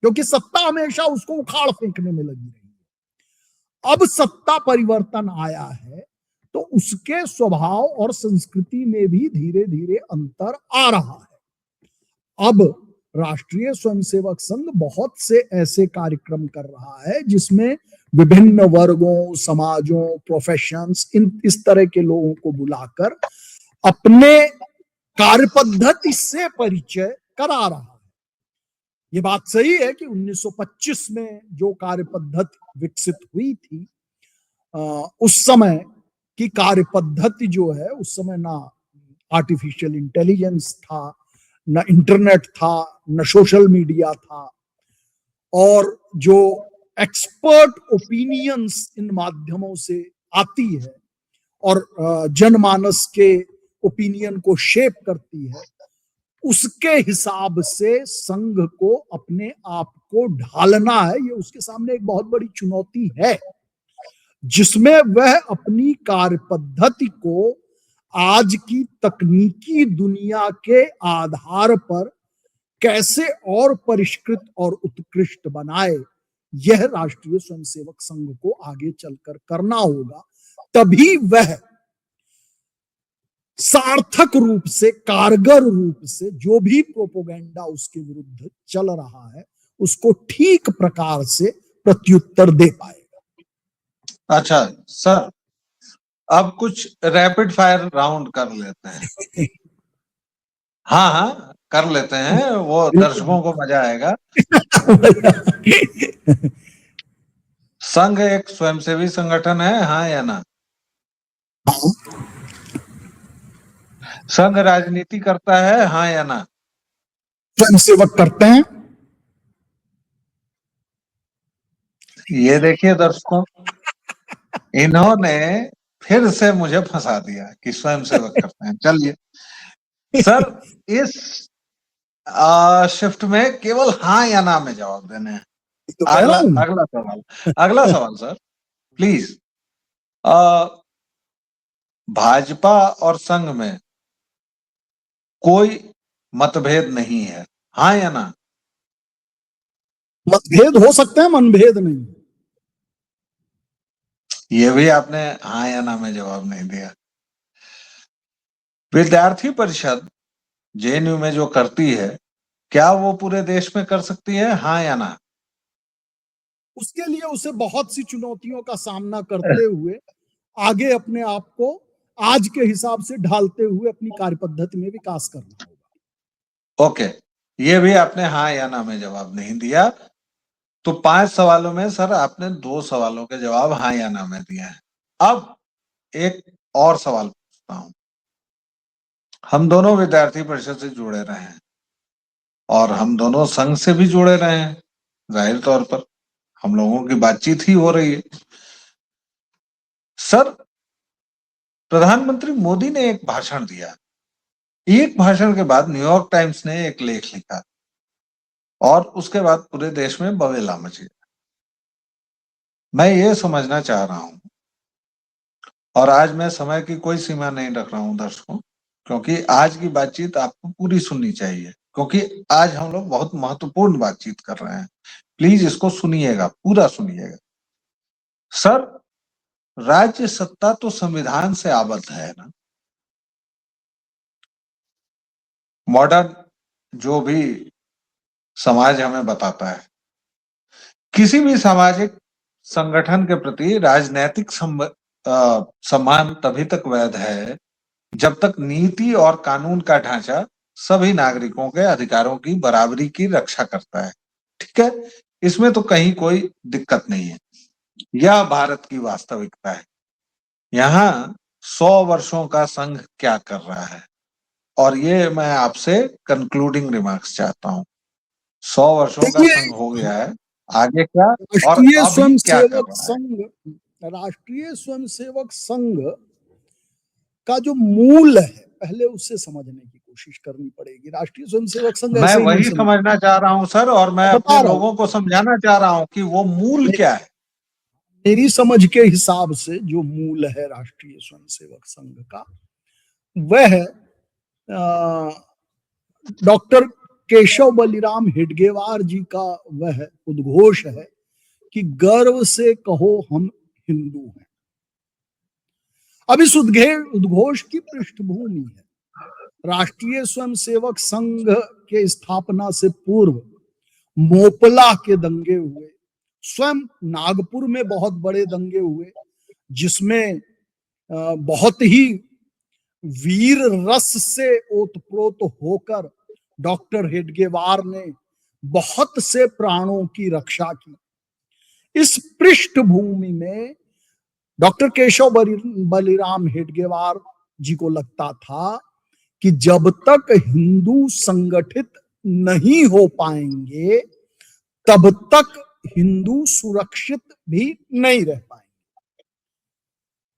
[SPEAKER 2] क्योंकि सत्ता हमेशा उसको उखाड़ फेंकने में लगी रही है। अब सत्ता परिवर्तन आया है, तो उसके स्वभाव और संस्कृति में भी धीरे धीरे अंतर आ रहा है। अब राष्ट्रीय स्वयंसेवक संघ बहुत से ऐसे कार्यक्रम कर रहा है जिसमें विभिन्न वर्गों, समाजों, प्रोफेशंस, इस तरह के लोगों को बुलाकर अपने कार्य पद्धति से परिचय करा रहा है। ये बात सही है कि 1925 में जो कार्य पद्धति विकसित हुई थी, उस समय की कार्य पद्धति जो है, उस समय ना आर्टिफिशियल इंटेलिजेंस था, न इंटरनेट था, न सोशल मीडिया था, और जो एक्सपर्ट ओपिनियंस इन माध्यमों से आती है, और जनमानस के ओपिनियन को शेप करती है, उसके हिसाब से संघ को अपने आप को ढालना है। ये उसके सामने एक बहुत बड़ी चुनौती है, जिसमें वह अपनी कार्य पद्धति को आज की तकनीकी दुनिया के आधार पर कैसे और परिष्कृत और उत्कृष्ट बनाए, यह राष्ट्रीय स्वयंसेवक संघ को आगे चलकर करना होगा। तभी वह सार्थक रूप से, कारगर रूप से जो भी प्रोपोगेंडा उसके विरुद्ध चल रहा है उसको ठीक प्रकार से प्रत्युत्तर दे पाएगा।
[SPEAKER 1] अच्छा सर, अब कुछ रैपिड फायर राउंड कर लेते हैं। हाँ हाँ, कर लेते हैं, वो दर्शकों को मजा आएगा। संघ एक स्वयंसेवी संगठन है, हाँ या ना? संघ राजनीति करता है, हाँ या ना?
[SPEAKER 2] स्वयंसेवक करते हैं।
[SPEAKER 1] ये देखिए दर्शकों, इन्होंने फिर से मुझे फंसा दिया कि स्वयंसेवक करते हैं। चलिए सर, इस शिफ्ट में केवल हाँ या ना में जवाब देने हैं।
[SPEAKER 2] तो
[SPEAKER 1] अगला सवाल सर, प्लीज। भाजपा और संघ में कोई मतभेद नहीं है, हाँ या ना?
[SPEAKER 2] मतभेद हो सकते हैं, मनभेद नहीं।
[SPEAKER 1] ये भी आपने हाँ या ना में जवाब नहीं दिया। विद्यार्थी परिषद जेएनयू में जो करती है, क्या वो पूरे देश में कर सकती है, हाँ या ना?
[SPEAKER 2] उसके लिए उसे बहुत सी चुनौतियों का सामना करते हुए आगे अपने आप को आज के हिसाब से ढालते हुए अपनी कार्य पद्धति में विकास करना होगा।
[SPEAKER 1] ओके, ये भी आपने हाँ या ना में जवाब नहीं दिया। तो 5 सवालों में सर आपने 2 सवालों के जवाब हाँ या ना में दिए हैं। अब एक और सवाल पूछता हूं। हम दोनों विद्यार्थी परिषद से जुड़े रहे हैं और हम दोनों संघ से भी जुड़े रहे हैं। जाहिर तौर पर हम लोगों की बातचीत ही हो रही है। सर, प्रधानमंत्री मोदी ने एक भाषण दिया। एक भाषण के बाद न्यूयॉर्क टाइम्स ने एक लेख लिखा और उसके बाद पूरे देश में बवेला मची। मैं ये समझना चाह रहा हूं, और आज मैं समय की कोई सीमा नहीं रख रहा हूं दर्शकों, क्योंकि आज की बातचीत आपको पूरी सुननी चाहिए, क्योंकि आज हम लोग बहुत महत्वपूर्ण बातचीत कर रहे हैं। प्लीज इसको सुनिएगा, पूरा सुनिएगा। सर, राज्य सत्ता तो संविधान से आबद्ध है ना। मॉडर्न जो भी समाज हमें बताता है, किसी भी सामाजिक संगठन के प्रति राजनैतिक सम्मान तभी तक वैध है जब तक नीति और कानून का ढांचा सभी नागरिकों के अधिकारों की बराबरी की रक्षा करता है। ठीक है, इसमें तो कहीं कोई दिक्कत नहीं है। यह भारत की वास्तविकता है। यहाँ 100 वर्षों का संघ क्या कर रहा है, और ये मैं आपसे कंक्लूडिंग रिमार्क्स चाहता हूँ। 100 वर्षों का संघ हो गया है, आगे क्या और
[SPEAKER 2] राष्ट्रीय
[SPEAKER 1] अभी क्या कर
[SPEAKER 2] स्वयंसेवक
[SPEAKER 1] रहा है?
[SPEAKER 2] संघ, राष्ट्रीय स्वयंसेवक संघ का जो मूल है, पहले उससे समझने की कोशिश करनी पड़ेगी। राष्ट्रीय स्वयंसेवक संघ
[SPEAKER 1] मैं
[SPEAKER 2] ऐसे ही
[SPEAKER 1] वही
[SPEAKER 2] नहीं
[SPEAKER 1] समझना चाह रहा हूं सर, और मैं
[SPEAKER 2] बता
[SPEAKER 1] अपने
[SPEAKER 2] रहा हूं।
[SPEAKER 1] लोगों को समझाना चाह रहा हूं कि वो मूल क्या है।
[SPEAKER 2] मेरी समझ के हिसाब से जो मूल है राष्ट्रीय स्वयंसेवक संघ का, वह डॉक्टर केशव बलिराम हेडगेवार जी का वह उद्घोष है कि गर्व से कहो हम हिंदू हैं। अब इस उद्घोष की पृष्ठभूमि है राष्ट्रीय स्वयंसेवक संघ के स्थापना से पूर्व मोपला के दंगे हुए, स्वयं नागपुर में बहुत बड़े दंगे हुए, जिसमें बहुत ही वीर रस से ओतप्रोत होकर डॉक्टर हेडगेवार ने बहुत से प्राणों की रक्षा की। इस पृष्ठभूमि में डॉक्टर केशव बलिराम हेडगेवार जी को लगता था कि जब तक हिंदू संगठित नहीं हो पाएंगे तब तक हिंदू सुरक्षित भी नहीं रह पाएंगे।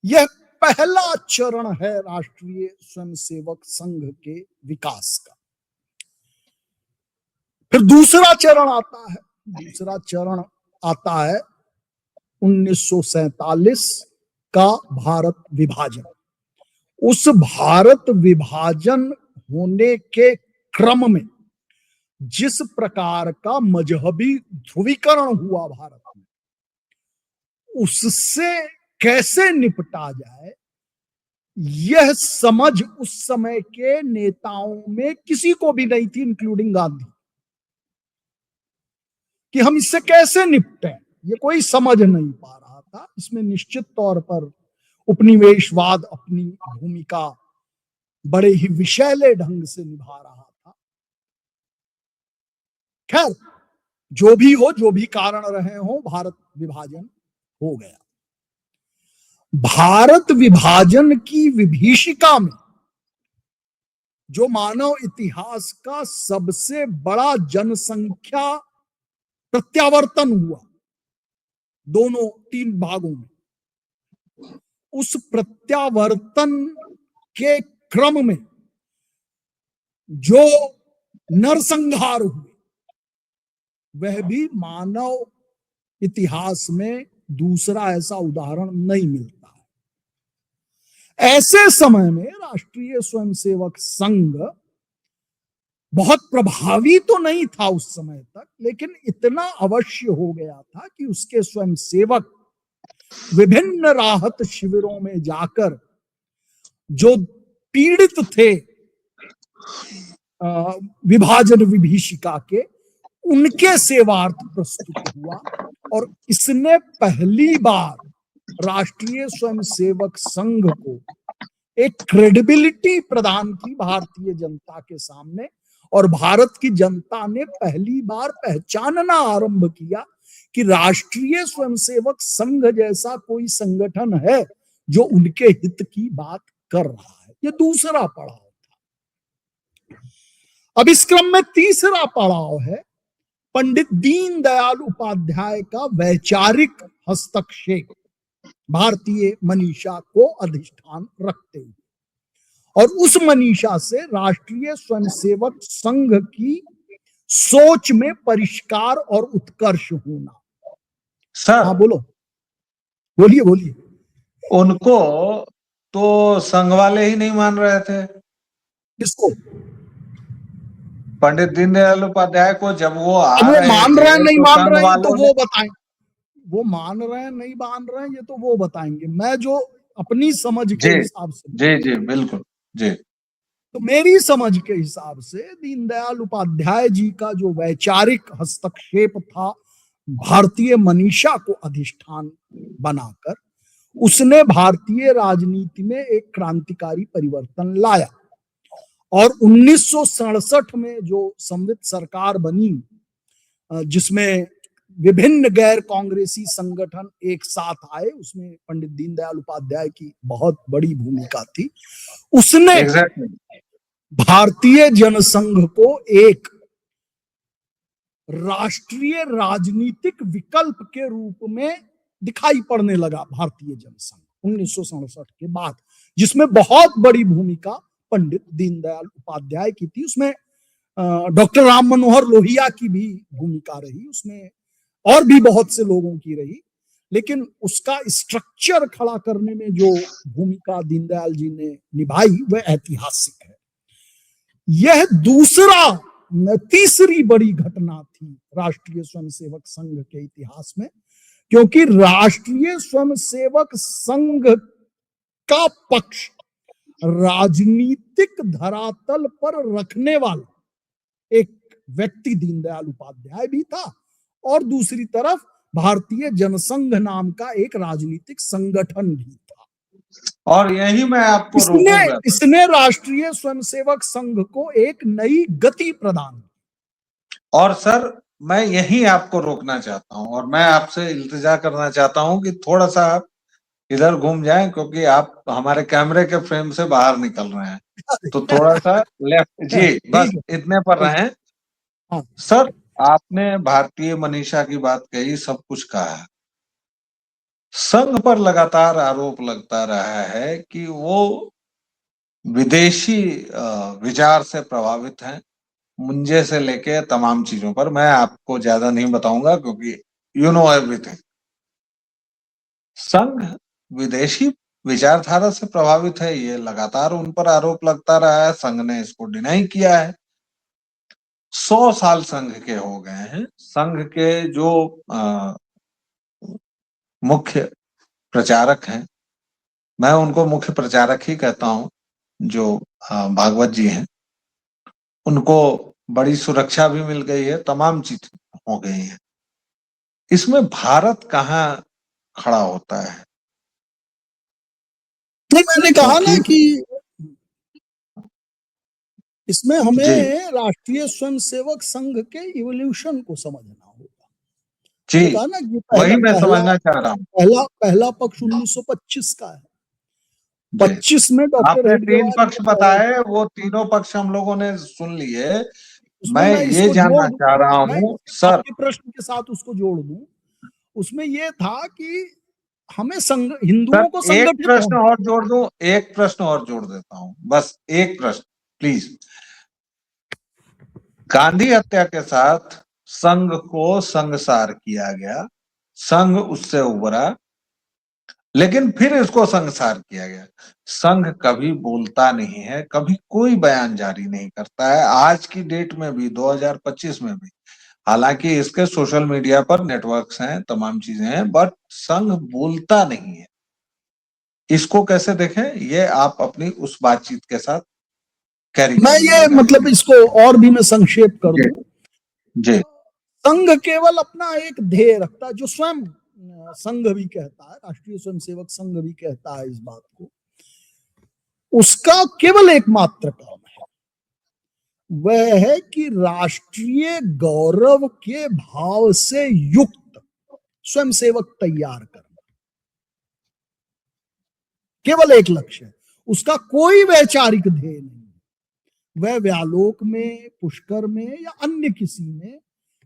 [SPEAKER 2] यह पहला चरण है राष्ट्रीय स्वयंसेवक संघ के विकास का। फिर दूसरा चरण आता है। दूसरा चरण आता है 1947 का भारत विभाजन। उस भारत विभाजन होने के क्रम में जिस प्रकार का मजहबी ध्रुवीकरण हुआ भारत में, उससे कैसे निपटा जाए, यह समझ उस समय के नेताओं में किसी को भी नहीं थी, इंक्लूडिंग गांधी, कि हम इससे कैसे निपटें। ये कोई समझ नहीं पा रहा था। इसमें निश्चित तौर पर उपनिवेशवाद अपनी भूमिका बड़े ही विषैले ढंग से निभा रहा था। खैर, जो भी हो, जो भी कारण रहे हो, भारत विभाजन हो गया। भारत विभाजन की विभीषिका में जो मानव इतिहास का सबसे बड़ा जनसंख्या प्रत्यावर्तन हुआ दोनों तीन भागों में, उस प्रत्यावर्तन के क्रम में जो नरसंहार हुए, वह भी मानव इतिहास में दूसरा ऐसा उदाहरण नहीं मिलता है। ऐसे समय में राष्ट्रीय स्वयंसेवक संघ बहुत प्रभावी तो नहीं था उस समय तक, लेकिन इतना अवश्य हो गया था कि उसके स्वयंसेवक विभिन्न राहत शिविरों में जाकर जो पीड़ित थे विभाजन विभीषिका के, उनके सेवार्थ प्रस्तुत हुआ। और इसने पहली बार राष्ट्रीय स्वयंसेवक संघ को एक क्रेडिबिलिटी प्रदान की भारतीय जनता के सामने, और भारत की जनता ने पहली बार पहचानना आरंभ किया कि राष्ट्रीय स्वयंसेवक संघ जैसा कोई संगठन है जो उनके हित की बात कर रहा है। ये दूसरा पड़ाव था। अब इस क्रम में तीसरा पड़ाव है पंडित दीनदयाल उपाध्याय का वैचारिक हस्तक्षेप भारतीय मनीषा को अधिष्ठान रखते हुए, और उस मनीषा से राष्ट्रीय स्वयंसेवक संघ की सोच में परिष्कार और उत्कर्ष होना।
[SPEAKER 1] सर,
[SPEAKER 2] हाँ बोलो, बोलिए बोलिए।
[SPEAKER 1] उनको तो संघ वाले ही नहीं मान रहे थे।
[SPEAKER 2] किसको?
[SPEAKER 1] पंडित दीनदयाल उपाध्याय को। जब वो
[SPEAKER 2] अब वो मान रहे हैं नहीं
[SPEAKER 1] तो
[SPEAKER 2] मान
[SPEAKER 1] संघ
[SPEAKER 2] रहे हैं तो
[SPEAKER 1] वालों
[SPEAKER 2] वो बताएं। वो मान रहे हैं नहीं मान रहे हैं ये तो वो बताएंगे। मैं जो अपनी समझ के हिसाब से,
[SPEAKER 1] जी जी बिल्कुल जी,
[SPEAKER 2] तो मेरी समझ के हिसाब से दीनदयाल उपाध्याय जी का जो वैचारिक हस्तक्षेप था भारतीय मनीषा को अधिष्ठान बनाकर, उसने भारतीय राजनीति में एक क्रांतिकारी परिवर्तन लाया। और 1967 में जो संवित सरकार बनी, जिसमें विभिन्न गैर कांग्रेसी संगठन एक साथ आए, उसमें पंडित दीनदयाल उपाध्याय की बहुत बड़ी भूमिका थी। उसने भारतीय जनसंघ को एक राष्ट्रीय राजनीतिक विकल्प के रूप में दिखाई पड़ने लगा भारतीय जनसंघ 1967 के बाद, जिसमें बहुत बड़ी भूमिका पंडित दीनदयाल उपाध्याय की थी। उसमें डॉक्टर राम मनोहर लोहिया की भी भूमिका रही, उसमें और भी बहुत से लोगों की रही, लेकिन उसका स्ट्रक्चर खड़ा करने में जो भूमिका दीनदयाल जी ने निभाई वह ऐतिहासिक है। यह तीसरी बड़ी घटना थी राष्ट्रीय स्वयंसेवक संघ के इतिहास में, क्योंकि राष्ट्रीय स्वयंसेवक संघ का पक्ष राजनीतिक धरातल पर रखने वाला एक व्यक्ति दीनदयाल उपाध्याय भी था, और दूसरी तरफ भारतीय जनसंघ नाम का एक राजनीतिक संगठन भी था।
[SPEAKER 1] और यही मैं आपको
[SPEAKER 2] इसने राष्ट्रीय स्वयंसेवक संघ को एक नई गति प्रदान की।
[SPEAKER 1] और सर, मैं यही आपको रोकना चाहता हूं, और मैं आपसे इल्तिजा करना चाहता हूं कि थोड़ा सा आप इधर घूम जाएं, क्योंकि आप हमारे कैमरे के फ्रेम से बाहर निकल रहे हैं। तो थोड़ा सा लेफ्ट जी, बस इतने पर रहें।
[SPEAKER 2] हाँ।
[SPEAKER 1] सर, आपने भारतीय मनीषा की बात कही, सब कुछ कहा है, संघ पर लगातार आरोप लगता रहा है कि वो विदेशी विचार से प्रभावित हैं, मुंजे से लेके तमाम चीजों पर। मैं आपको ज्यादा नहीं बताऊंगा क्योंकि यू नो एवरीथिंग। संघ विदेशी विचारधारा से प्रभावित है, ये लगातार उन पर आरोप लगता रहा है। संघ ने इसको डिनाई किया है। 100 साल संघ के हो गए हैं। संघ के जो मुख्य प्रचारक हैं, मैं उनको मुख्य प्रचारक ही कहता हूं, जो भागवत जी हैं, उनको बड़ी सुरक्षा भी मिल गई है, तमाम चीज हो गई है। इसमें भारत कहाँ खड़ा होता है?
[SPEAKER 2] नहीं, मैंने कहा ना
[SPEAKER 1] क्योंकि
[SPEAKER 2] कि इसमें हमें
[SPEAKER 1] जी
[SPEAKER 2] राष्ट्रीय स्वयंसेवक संघ के इवोल्यूशन को समझना होगा।
[SPEAKER 1] जी,
[SPEAKER 2] मैंने कहा ना कि
[SPEAKER 1] वही
[SPEAKER 2] पहला
[SPEAKER 1] मैं
[SPEAKER 2] पहला
[SPEAKER 1] समझना चाह रहा हूँ।
[SPEAKER 2] पहला पहला पक्ष 1925 का है।
[SPEAKER 1] जी,
[SPEAKER 2] 25 में डॉक्टर
[SPEAKER 1] आपने 3
[SPEAKER 2] हेडगेवार
[SPEAKER 1] पक्ष
[SPEAKER 2] ये कह रहे
[SPEAKER 1] बताए,
[SPEAKER 2] थे,
[SPEAKER 1] वो तीनों पक्ष हम लोगों ने सुन लिए।
[SPEAKER 2] उसमें
[SPEAKER 1] मैं
[SPEAKER 2] मैं
[SPEAKER 1] ये
[SPEAKER 2] इसको
[SPEAKER 1] जानना
[SPEAKER 2] जोड़ दूं,
[SPEAKER 1] चाह रहा
[SPEAKER 2] मैं
[SPEAKER 1] हूँ सर।
[SPEAKER 2] आपके प्रश्न के साथ उसको जोड़ दूं। उसमें ये था कि हमें हिंदुओं को
[SPEAKER 1] सर एक
[SPEAKER 2] संगठित
[SPEAKER 1] प्रश्न
[SPEAKER 2] होना।
[SPEAKER 1] और जोड़ दूं, एक प्रश्न और जोड़ देता हूं, बस एक प्रश्न प्लीज। गांधी हत्या के साथ संघ को संघसार किया गया, संघ उससे उभरा, लेकिन फिर इसको संघसार किया गया। संघ कभी बोलता नहीं है, कभी कोई बयान जारी नहीं करता है, आज की डेट में भी, 2025 में भी। हालांकि इसके सोशल मीडिया पर नेटवर्क्स हैं, तमाम चीजें हैं, बट संघ बोलता नहीं है। इसको कैसे देखें, ये आप अपनी उस बातचीत के साथ कैरी
[SPEAKER 2] मैं
[SPEAKER 1] कर
[SPEAKER 2] ये
[SPEAKER 1] लीजिएगा
[SPEAKER 2] मतलब
[SPEAKER 1] प्लीज।
[SPEAKER 2] इसको और भी मैं संक्षेप कर
[SPEAKER 1] जी
[SPEAKER 2] दूं।
[SPEAKER 1] जी
[SPEAKER 2] संघ केवल अपना एक ध्येय रखता है, जो स्वयं संघ भी कहता है, राष्ट्रीय स्वयंसेवक संघ भी कहता है इस बात को। उसका केवल एकमात्र काम है, वह है कि राष्ट्रीय गौरव के भाव से युक्त स्वयंसेवक तैयार करना। केवल एक लक्ष्य है, उसका कोई वैचारिक ध्येय नहीं। वह व्यालोक में, पुष्कर में या अन्य किसी में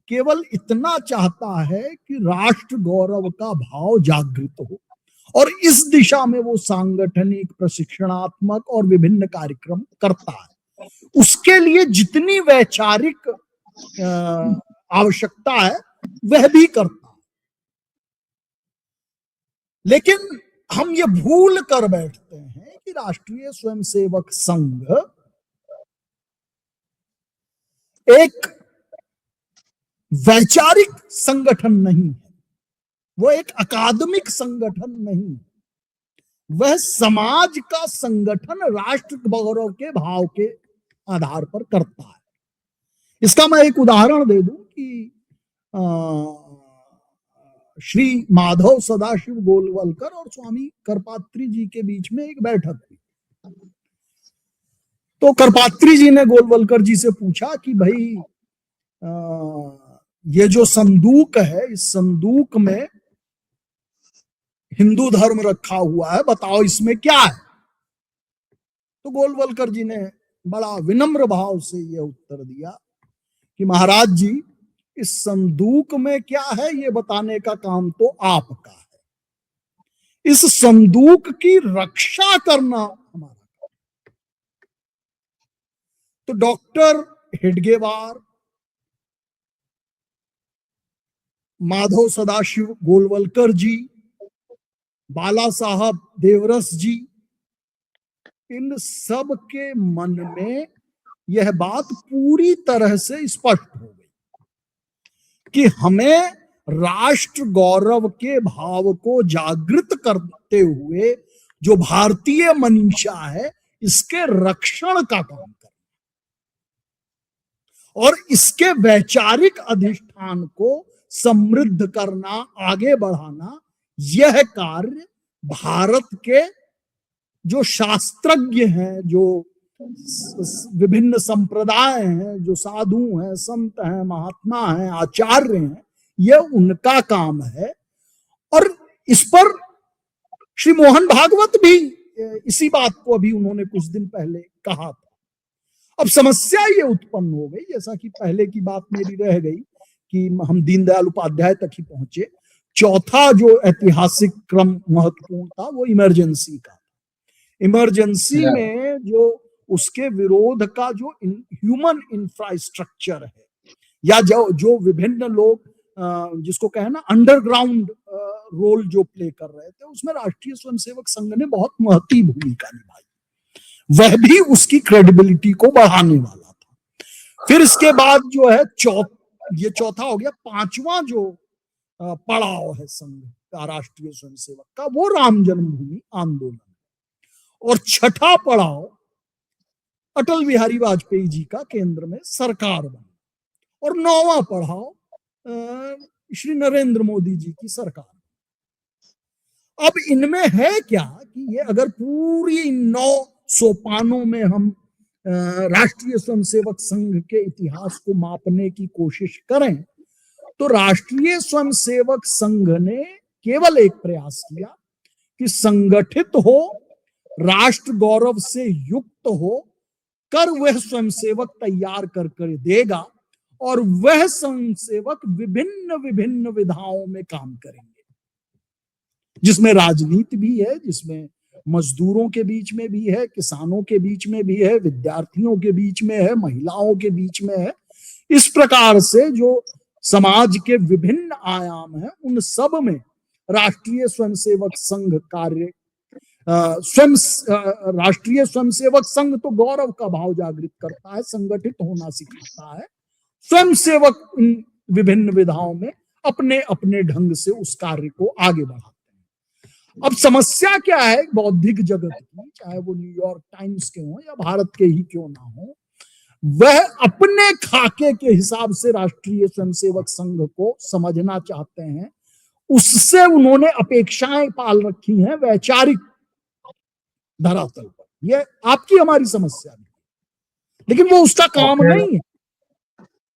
[SPEAKER 2] केवल इतना चाहता है कि राष्ट्र गौरव का भाव जागृत हो, और इस दिशा में वो सांगठनिक, प्रशिक्षणात्मक और विभिन्न कार्यक्रम करता है। उसके लिए जितनी वैचारिक आवश्यकता है वह भी करता है। लेकिन हम ये भूल कर बैठते हैं कि राष्ट्रीय स्वयंसेवक संघ एक वैचारिक संगठन नहीं है, वो एक अकादमिक संगठन नहीं है, वह समाज का संगठन राष्ट्र गौरव के भाव के आधार पर करता है। इसका मैं एक उदाहरण दे दूं कि श्री माधव सदाशिव गोलवलकर और स्वामी करपात्री जी के बीच में एक बैठक हुई। तो करपात्री जी ने गोलवलकर जी से पूछा कि भाई ये जो संदूक है, इस संदूक में हिंदू धर्म रखा हुआ है, बताओ इसमें क्या है। तो गोलवलकर जी ने बड़ा विनम्र भाव से यह उत्तर दिया कि महाराज जी, इस संदूक में क्या है ये बताने का काम तो आपका है, इस संदूक की रक्षा करना हमारा काम। तो डॉक्टर हेडगेवार, माधव सदाशिव गोलवलकर जी, बाला साहब देवरस जी, इन सब के मन में यह बात पूरी तरह से स्पष्ट हो गई कि हमें राष्ट्र गौरव के भाव को जागृत करते हुए जो भारतीय मनीषा है, इसके रक्षण का काम करना और इसके वैचारिक अधिष्ठान को समृद्ध करना, आगे बढ़ाना, यह कार्य भारत के जो शास्त्रज्ञ हैं, जो विभिन्न संप्रदाय हैं, जो साधु हैं, संत हैं, महात्मा हैं, आचार्य हैं, यह उनका काम है। और इस पर श्री मोहन भागवत भी इसी बात को अभी उन्होंने कुछ दिन पहले कहा था। अब समस्या ये उत्पन्न हो गई, जैसा कि पहले की बात मेरी रह गई कि हम दीनदयाल उपाध्याय तक ही पहुंचे, चौथा जो ऐतिहासिक क्रम महत्वपूर्ण था वो इमरजेंसी का। इमरजेंसी में जो उसके विरोध का जो ह्यूमन इंफ्रास्ट्रक्चर है, या जो विभिन्न लोग जिसको कहे ना अंडरग्राउंड रोल जो प्ले कर रहे थे, उसमें राष्ट्रीय स्वयंसेवक संघ ने बहुत महत्वपूर्ण भूमिका निभाई। वह भी उसकी क्रेडिबिलिटी को बढ़ाने वाला था। फिर इसके बाद जो है ये चौथा हो गया। पांचवा जो पड़ाव है संघ का, राष्ट्रीय स्वयंसेवक का, वो राम जन्मभूमि आंदोलन। और छठा पड़ाव अटल बिहारी वाजपेयी जी का केंद्र में सरकार बना। और नौवां पड़ाव श्री नरेंद्र मोदी जी की सरकार। अब इनमें है क्या कि ये अगर पूरी 9 सोपानों में हम राष्ट्रीय स्वयंसेवक संघ के इतिहास को मापने की कोशिश करें, तो राष्ट्रीय स्वयंसेवक संघ ने केवल एक प्रयास किया कि संगठित हो, राष्ट्र गौरव से युक्त हो कर वह स्वयंसेवक तैयार कर देगा, और वह स्वयंसेवक विभिन्न विभिन्न विधाओं में काम करेंगे, जिसमें राजनीति भी है, जिसमें मजदूरों के बीच में भी है, किसानों के बीच में भी है, विद्यार्थियों के बीच में है, महिलाओं के बीच में है। इस प्रकार से जो समाज के विभिन्न आयाम हैं, उन सब में राष्ट्रीय स्वयंसेवक संघ कार्य राष्ट्रीय स्वयंसेवक संघ तो गौरव का भाव जागृत करता है, संगठित होना सिखाता है। स्वयंसेवक इन विभिन्न विधाओं में अपने अपने ढंग से उस कार्य को आगे बढ़ाते हैं। अब समस्या क्या है बौद्धिक जगत की, चाहे वो न्यूयॉर्क टाइम्स के हों या भारत के ही क्यों ना हो, वह अपने खाके के हिसाब से राष्ट्रीय स्वयंसेवक संघ को समझना चाहते हैं। उससे उन्होंने अपेक्षाएं पाल रखी हैं वैचारिक धरातल पर। यह आपकी हमारी समस्या नहीं, लेकिन वो उसका काम नहीं है।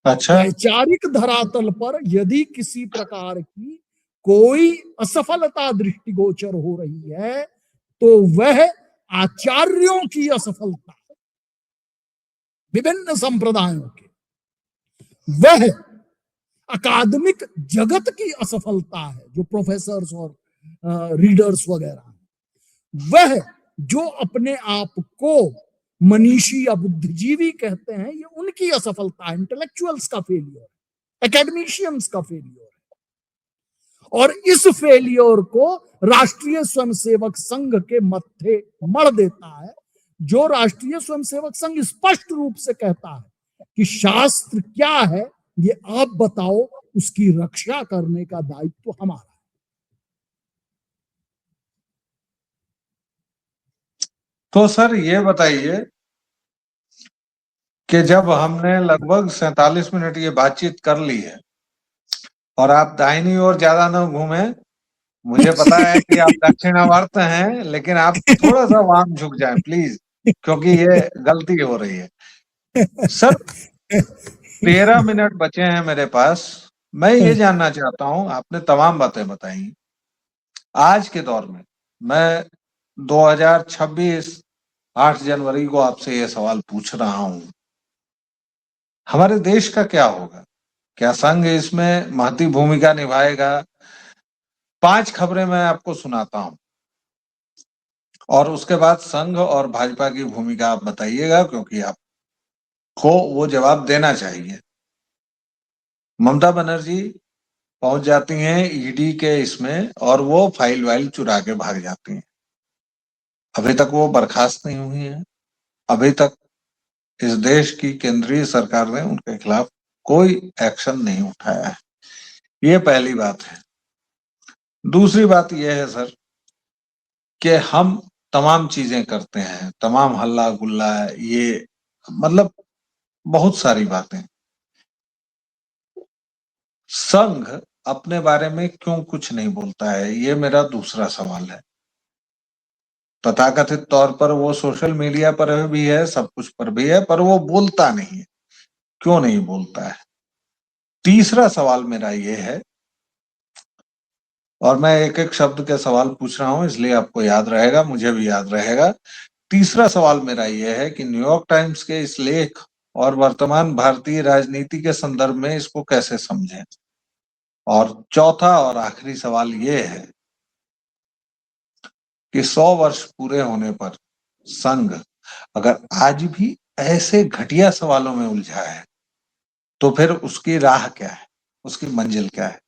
[SPEAKER 1] अच्छा,
[SPEAKER 2] वैचारिक धरातल पर यदि किसी प्रकार की कोई असफलता दृष्टिगोचर हो रही है, तो वह आचार्यों की असफलता, विभिन्न संप्रदायों के, वह अकादमिक जगत की असफलता है, जो प्रोफेसर्स और रीडर्स वगैरह हैं। वह जो अपने आप को मनीषी या बुद्धिजीवी कहते हैं, ये उनकी असफलता है, इंटेलेक्चुअल्स का फेलियर, एकेडमिशियंस का फेलियर है। और इस फेलियर को राष्ट्रीय स्वयंसेवक संघ के मत्थे मढ़ देता है, जो राष्ट्रीय स्वयंसेवक संघ स्पष्ट रूप से कहता है कि शास्त्र क्या है ये आप बताओ, उसकी रक्षा करने का दायित्व हमारा है।
[SPEAKER 1] तो सर ये बताइए कि जब हमने लगभग 47 मिनट ये बातचीत कर ली है और आप दाहिनी ओर ज्यादा न घूमे, मुझे पता है कि आप दक्षिणावर्त हैं, लेकिन आप थोड़ा सा वाम झुक जाएं प्लीज, क्योंकि ये गलती हो रही है। सर 13 मिनट बचे हैं मेरे पास। मैं ये जानना चाहता हूं, आपने तमाम बातें बताई, आज के दौर में मैं 2026 8 जनवरी को आपसे ये सवाल पूछ रहा हूं, हमारे देश का क्या होगा? क्या संघ इसमें महती भूमिका निभाएगा? 5 खबरें मैं आपको सुनाता हूं और उसके बाद संघ और भाजपा की भूमिका आप बताइएगा, क्योंकि आपको वो जवाब देना चाहिए। ममता बनर्जी पहुंच जाती हैं ईडी के इसमें और वो फाइल वाइल चुरा के भाग जाती हैं। अभी तक वो बर्खास्त नहीं हुई है। अभी तक इस देश की केंद्रीय सरकार ने उनके खिलाफ कोई एक्शन नहीं उठाया है। ये पहली बात है। दूसरी बात यह है सर कि हम तमाम चीजें करते हैं, तमाम हल्ला गुल्ला, ये मतलब बहुत सारी बातें। संघ अपने बारे में क्यों कुछ नहीं बोलता है, ये मेरा दूसरा सवाल है। तथाकथित तौर पर वो सोशल मीडिया पर भी है, सब कुछ पर भी है, पर वो बोलता नहीं है। क्यों नहीं बोलता है? तीसरा सवाल मेरा ये है, और मैं एक एक शब्द के सवाल पूछ रहा हूं इसलिए आपको याद रहेगा, मुझे भी याद रहेगा। तीसरा सवाल मेरा यह है कि न्यूयॉर्क टाइम्स के इस लेख और वर्तमान भारतीय राजनीति के संदर्भ में इसको कैसे समझें, और चौथा और आखिरी सवाल ये है कि 100 वर्ष पूरे होने पर संघ अगर आज भी ऐसे घटिया सवालों में उलझा है तो फिर उसकी राह क्या है, उसकी मंजिल क्या है?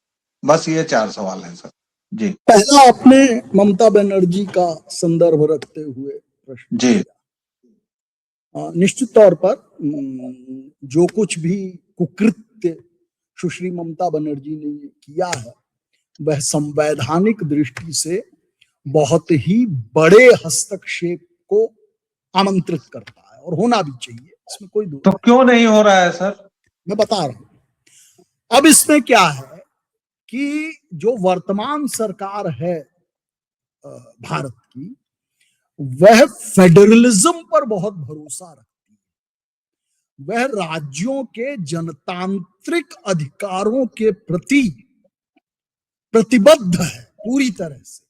[SPEAKER 1] बस ये 4 सवाल हैं सर। जी
[SPEAKER 2] पहला आपने ममता बनर्जी का संदर्भ रखते हुए प्रश्न
[SPEAKER 1] जी
[SPEAKER 2] किया। निश्चित तौर पर जो कुछ भी कुकृत्य सुश्री ममता बनर्जी ने किया है वह संवैधानिक दृष्टि से बहुत ही बड़े हस्तक्षेप को आमंत्रित करता है और होना भी चाहिए, इसमें कोई दो
[SPEAKER 1] तो क्यों नहीं हो रहा है सर?
[SPEAKER 2] मैं बता रहा हूं। अब इसमें क्या है कि जो वर्तमान सरकार है भारत की, वह फेडरलिज्म पर बहुत भरोसा रखती है। वह राज्यों के जनतांत्रिक अधिकारों के प्रति प्रतिबद्ध है पूरी तरह से।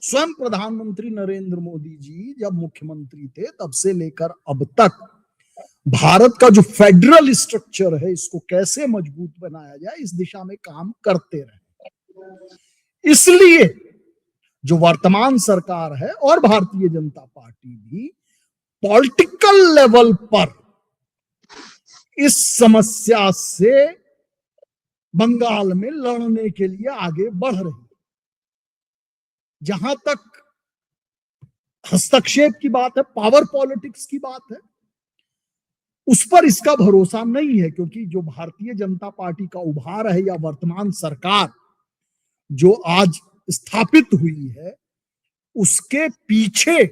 [SPEAKER 2] स्वयं प्रधानमंत्री नरेंद्र मोदी जी जब मुख्यमंत्री थे तब से लेकर अब तक भारत का जो फेडरल स्ट्रक्चर है इसको कैसे मजबूत बनाया जाए इस दिशा में काम करते रहे। इसलिए जो वर्तमान सरकार है और भारतीय जनता पार्टी भी पॉलिटिकल लेवल पर इस समस्या से बंगाल में लड़ने के लिए आगे बढ़ रही है। जहां तक हस्तक्षेप की बात है, पावर पॉलिटिक्स की बात है, उस पर इसका भरोसा नहीं है, क्योंकि जो भारतीय जनता पार्टी का उभार है या वर्तमान सरकार जो आज स्थापित हुई है उसके पीछे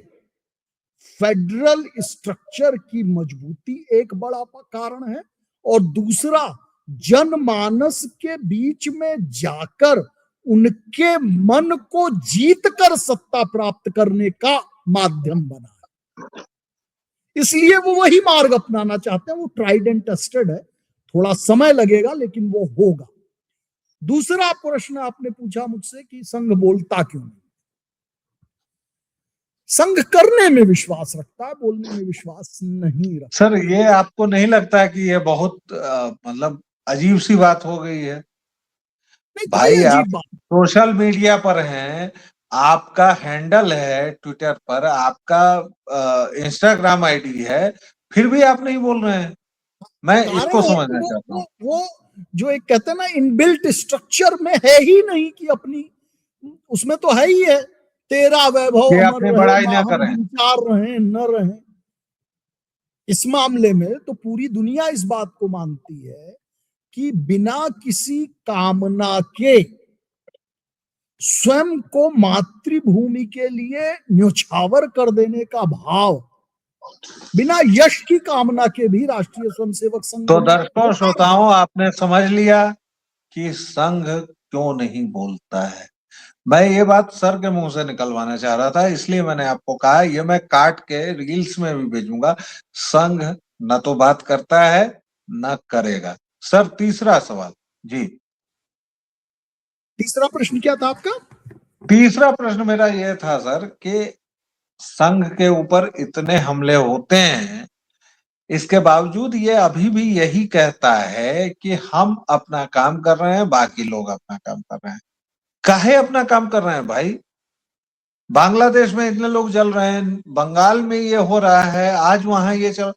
[SPEAKER 2] फेडरल स्ट्रक्चर की मजबूती एक बड़ा कारण है और दूसरा जनमानस के बीच में जाकर उनके मन को जीत कर सत्ता प्राप्त करने का माध्यम बना है। इसलिए वो वही मार्ग अपनाना चाहते हैं। वो ट्राइड एंड टेस्टेड है, थोड़ा समय लगेगा लेकिन वो होगा। दूसरा प्रश्न आपने पूछा मुझसे कि संघ बोलता क्यों नहीं। संघ करने में विश्वास रखता है, बोलने में विश्वास नहीं रखता।
[SPEAKER 1] सर ये आपको नहीं लगता कि ये बहुत मतलब अजीब सी बात हो गई है?
[SPEAKER 2] नहीं,
[SPEAKER 1] भाई
[SPEAKER 2] कोई
[SPEAKER 1] आप
[SPEAKER 2] अजीब बात
[SPEAKER 1] सोशल मीडिया पर हैं, आपका हैंडल है ट्विटर पर, आपका इंस्टाग्राम आईडी है, फिर भी आप नहीं बोल रहे हैं। मैं
[SPEAKER 2] बता
[SPEAKER 1] इसको
[SPEAKER 2] रहे हैं।
[SPEAKER 1] समझना चाहता हूँ।
[SPEAKER 2] वो जो एक कहते हैं ना इनबिल्ट स्ट्रक्चर में है ही नहीं कि अपनी, उसमें तो है ही है तेरा वैभव
[SPEAKER 1] ये
[SPEAKER 2] अमर
[SPEAKER 1] अपनी
[SPEAKER 2] रहे,
[SPEAKER 1] बड़ाई ना
[SPEAKER 2] हम
[SPEAKER 1] करें।
[SPEAKER 2] विचार रहे न रहे। इस मामले में तो पूरी दुनिया इस बात को मानती है कि बिना किसी कामना के स्वयं को मातृभूमि के लिए न्यौछावर कर देने का भाव, बिना यश की कामना के भी राष्ट्रीय स्वयंसेवक संघ
[SPEAKER 1] तो
[SPEAKER 2] में
[SPEAKER 1] दर्शकों
[SPEAKER 2] होता है।
[SPEAKER 1] श्रोताओं, आपने समझ लिया कि संघ क्यों नहीं बोलता है। मैं ये बात सर के मुंह से निकलवाना चाह रहा था, इसलिए मैंने आपको कहा, ये मैं काट के रील्स में भी भेजूंगा। संघ न तो बात करता है न करेगा। सर तीसरा सवाल। जी
[SPEAKER 2] तीसरा प्रश्न क्या था आपका?
[SPEAKER 1] तीसरा प्रश्न मेरा ये था सर कि संघ के ऊपर इतने हमले होते हैं, इसके बावजूद ये अभी भी यही कहता है कि हम अपना काम कर रहे हैं, बाकी लोग अपना काम कर रहे हैं। काहे अपना काम कर रहे हैं भाई? बांग्लादेश में इतने लोग जल रहे हैं, बंगाल में ये हो रहा है, आज वहां ये चल,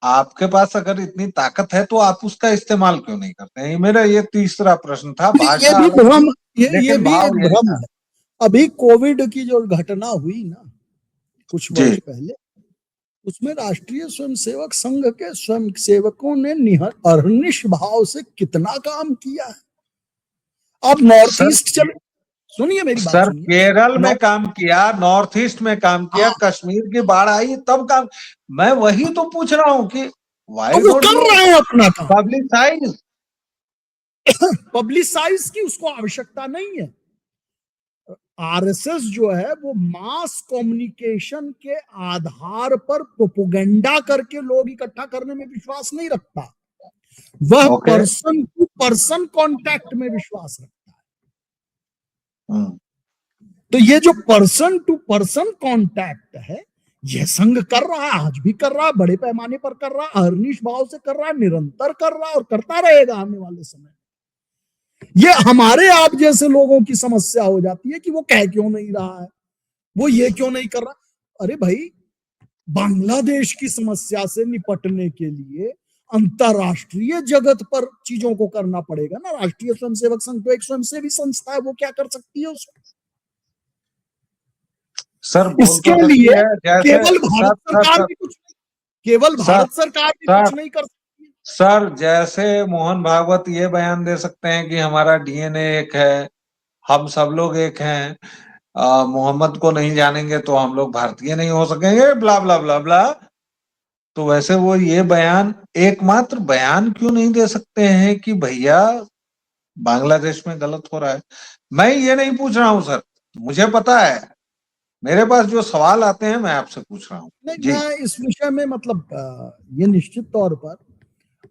[SPEAKER 1] आपके पास अगर इतनी ताकत है तो आप उसका इस्तेमाल क्यों नहीं करते हैं? मेरा ये तीसरा प्रश्न था।
[SPEAKER 2] ये
[SPEAKER 1] भाषा
[SPEAKER 2] भी
[SPEAKER 1] अलग
[SPEAKER 2] भ्रम,
[SPEAKER 1] थी,
[SPEAKER 2] ये
[SPEAKER 1] लेकिन
[SPEAKER 2] भी
[SPEAKER 1] भाव
[SPEAKER 2] एक
[SPEAKER 1] यही
[SPEAKER 2] भ्रम
[SPEAKER 1] था।
[SPEAKER 2] है। अभी कोविड की जो घटना हुई ना कुछ
[SPEAKER 1] जी
[SPEAKER 2] वर्ष पहले, उसमें राष्ट्रीय स्वयंसेवक संघ के स्वयं सेवकों ने अहर्निश भाव से कितना काम किया है। आप नॉर्थ
[SPEAKER 1] सर,
[SPEAKER 2] ईस्ट चले, सुनिए मेरी बात
[SPEAKER 1] सर
[SPEAKER 2] सुनिए।
[SPEAKER 1] केरल में काम किया, नॉर्थ ईस्ट में काम किया,
[SPEAKER 2] हाँ,
[SPEAKER 1] कश्मीर की बाढ़ आई तब काम। मैं वही तो पूछ रहा हूं कि
[SPEAKER 2] तो
[SPEAKER 1] व्हाई
[SPEAKER 2] वो
[SPEAKER 1] डोंट
[SPEAKER 2] कर
[SPEAKER 1] यू
[SPEAKER 2] रहे हैं अपना काम।
[SPEAKER 1] पब्लिसाइज?
[SPEAKER 2] पब्लिसाइज की उसको आवश्यकता नहीं है। आरएसएस जो है वो मास कम्युनिकेशन के आधार पर प्रोपोगंडा करके लोग इकट्ठा करने में विश्वास नहीं रखता। वह
[SPEAKER 1] okay.
[SPEAKER 2] Person to person contact में विश्वास रखता है। तो ये जो पर्सन टू पर्सन कांटेक्ट है, यह संघ कर रहा है, आज भी कर रहा है, बड़े पैमाने पर कर रहा है, अहर्निश भाव से कर रहा है, निरंतर कर रहा है और करता रहेगा आने वाले समय। ये हमारे आप जैसे लोगों की समस्या हो जाती है कि वो कह क्यों नहीं रहा है, वो ये क्यों नहीं कर रहा। अरे भाई, बांग्लादेश की समस्या से निपटने के लिए अंतरराष्ट्रीय जगत पर चीजों को करना पड़ेगा ना। राष्ट्रीय स्वयंसेवक संघ तो एक स्वयंसेवी संस्था है, वो क्या कर सकती है उसमें।
[SPEAKER 1] सर बोल
[SPEAKER 2] इसके
[SPEAKER 1] तो सकती
[SPEAKER 2] लिए
[SPEAKER 1] है, जैसे
[SPEAKER 2] केवल भारत
[SPEAKER 1] सर सर
[SPEAKER 2] सरकार
[SPEAKER 1] सर
[SPEAKER 2] भी कुछ केवल
[SPEAKER 1] सर
[SPEAKER 2] भारत सरकार भी
[SPEAKER 1] सर
[SPEAKER 2] कुछ नहीं कर सकती है।
[SPEAKER 1] सर जैसे मोहन भागवत ये बयान दे सकते हैं कि हमारा डीएनए एक है, हम सब लोग एक हैं, मोहम्मद को नहीं जानेंगे तो हम लोग भारतीय नहीं हो सकेंगे, ब्ला ब्ला ब्ला ब्ला। तो वैसे वो ये बयान, एकमात्र बयान क्यों नहीं दे सकते हैं कि भैया बांग्लादेश में गलत हो रहा है। मैं ये नहीं पूछ रहा हूं सर, मुझे पता है, मेरे पास जो सवाल आते हैं मैं आपसे पूछ रहा हूँ।
[SPEAKER 2] नहीं,
[SPEAKER 1] जी
[SPEAKER 2] मैं इस विषय में मतलब ये निश्चित तौर पर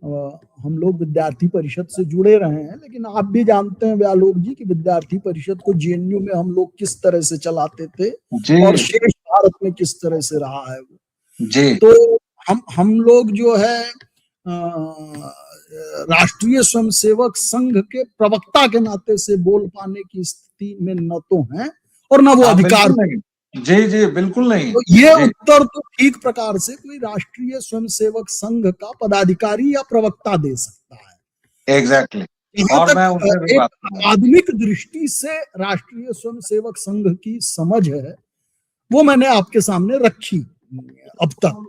[SPEAKER 2] हम लोग विद्यार्थी परिषद से जुड़े रहे हैं, लेकिन आप भी जानते हैं व्यालोक जी कि विद्यार्थी परिषद को जेएनयू में हम लोग किस तरह से चलाते थे
[SPEAKER 1] जी
[SPEAKER 2] और शेष भारत में किस तरह से रहा है वो।
[SPEAKER 1] जी
[SPEAKER 2] तो हम लोग जो है राष्ट्रीय स्वयंसेवक संघ के प्रवक्ता के नाते से बोल पाने की स्थिति में न तो हैं और न वो
[SPEAKER 1] हाँ
[SPEAKER 2] अधिकार।
[SPEAKER 1] बिल्कुल नहीं, जी जी बिल्कुल नहीं।
[SPEAKER 2] तो ये
[SPEAKER 1] जी
[SPEAKER 2] उत्तर तो ठीक प्रकार से कोई राष्ट्रीय स्वयंसेवक संघ का पदाधिकारी या प्रवक्ता दे सकता है।
[SPEAKER 1] एग्जैक्टली,
[SPEAKER 2] यहाँ
[SPEAKER 1] और
[SPEAKER 2] तक
[SPEAKER 1] मैं उससे भी
[SPEAKER 2] एक
[SPEAKER 1] बात करूंगा।
[SPEAKER 2] अकादमिक दृष्टि से राष्ट्रीय स्वयंसेवक संघ की समझ है, वो मैंने आपके सामने रखी अब तक,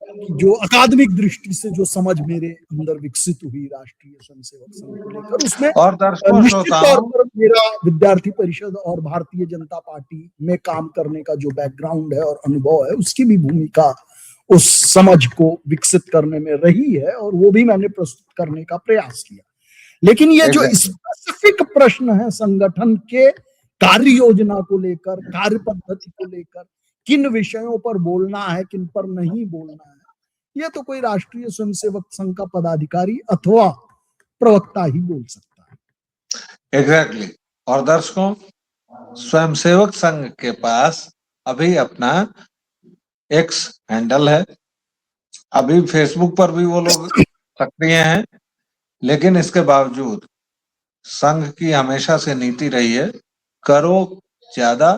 [SPEAKER 2] कि जो अकादमिक दृष्टि से जो समझ मेरे अंदर विकसित हुई राष्ट्रीय स्वयंसेवक संघ को लेकर, उसमें
[SPEAKER 1] और दर्शकों
[SPEAKER 2] निश्चित तौर
[SPEAKER 1] श्रोताओं,
[SPEAKER 2] पर मेरा विद्यार्थी परिषद और भारतीय जनता पार्टी में काम करने का जो बैकग्राउंड है और अनुभव है, उसकी भी भूमिका उस समझ को विकसित करने में रही है और वो भी मैंने प्रस्तुत करने का प्रयास किया। लेकिन ये जो
[SPEAKER 1] एग्जैक्टली
[SPEAKER 2] स्पेसिफिक प्रश्न है संगठन के कार्य योजना को लेकर, कार्य पद्धति को लेकर, किन विषयों पर बोलना है, किन पर नहीं बोलना है, ये तो कोई राष्ट्रीय स्वयंसेवक संघ का पदाधिकारी अथवा प्रवक्ता ही बोल सकता है।
[SPEAKER 1] एग्जैक्टली। और दर्शकों, स्वयंसेवक संघ के पास अभी अपना एक्स हैंडल है, अभी फेसबुक पर भी वो लोग सक्रिय हैं, लेकिन इसके बावजूद संघ की हमेशा से नीति रही है, करो ज्यादा,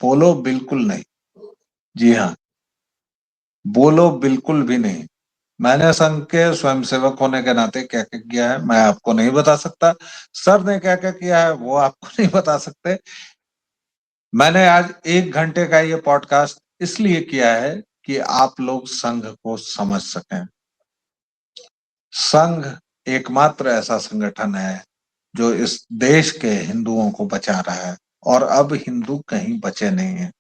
[SPEAKER 1] बोलो बिल्कुल नहीं। जी हाँ, बोलो बिल्कुल भी नहीं। मैंने संघ के स्वयंसेवक होने के नाते क्या क्या किया है मैं आपको नहीं बता सकता, सर ने क्या क्या किया है वो आपको नहीं बता सकते। मैंने आज 1 घंटे का ये पॉडकास्ट इसलिए किया है कि आप लोग संघ को समझ सकें। संघ एकमात्र ऐसा संगठन है जो इस देश के हिंदुओं को बचा रहा है, और अब हिंदू कहीं बचे नहीं है।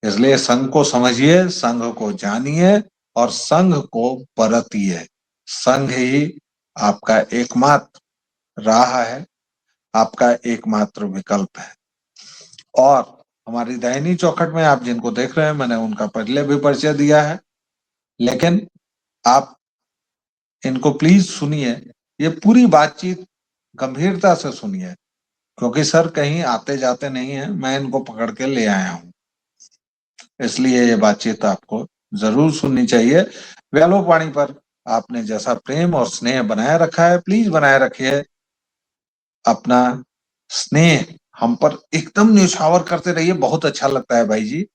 [SPEAKER 1] इसलिए संघ को समझिए, संघ को जानिए और संघ को परतिए। संघ ही आपका एकमात्र राह है, आपका एकमात्र विकल्प है। और हमारी दैनिक चौखट में आप जिनको देख रहे हैं, मैंने उनका पहले भी परिचय दिया है, लेकिन आप इनको प्लीज सुनिए, ये पूरी बातचीत गंभीरता से सुनिए, क्योंकि सर कहीं आते जाते नहीं है, मैं इनको पकड़ के ले आया हूं, इसलिए ये बातचीत आपको जरूर सुननी चाहिए। व्यालोक वाणी पर आपने जैसा प्रेम और स्नेह बनाए रखा है, प्लीज बनाए रखिए अपना स्नेह, हम पर एकदम न्यौछावर करते रहिए, बहुत अच्छा लगता है भाई जी।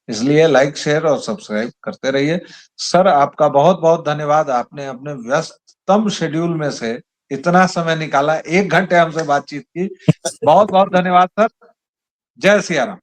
[SPEAKER 1] इसलिए लाइक शेयर और सब्सक्राइब करते रहिए। सर आपका बहुत बहुत धन्यवाद, आपने अपने व्यस्ततम शेड्यूल में से इतना समय निकाला, 1 घंटे हमसे बातचीत की। बहुत बहुत धन्यवाद सर। जय सिया राम।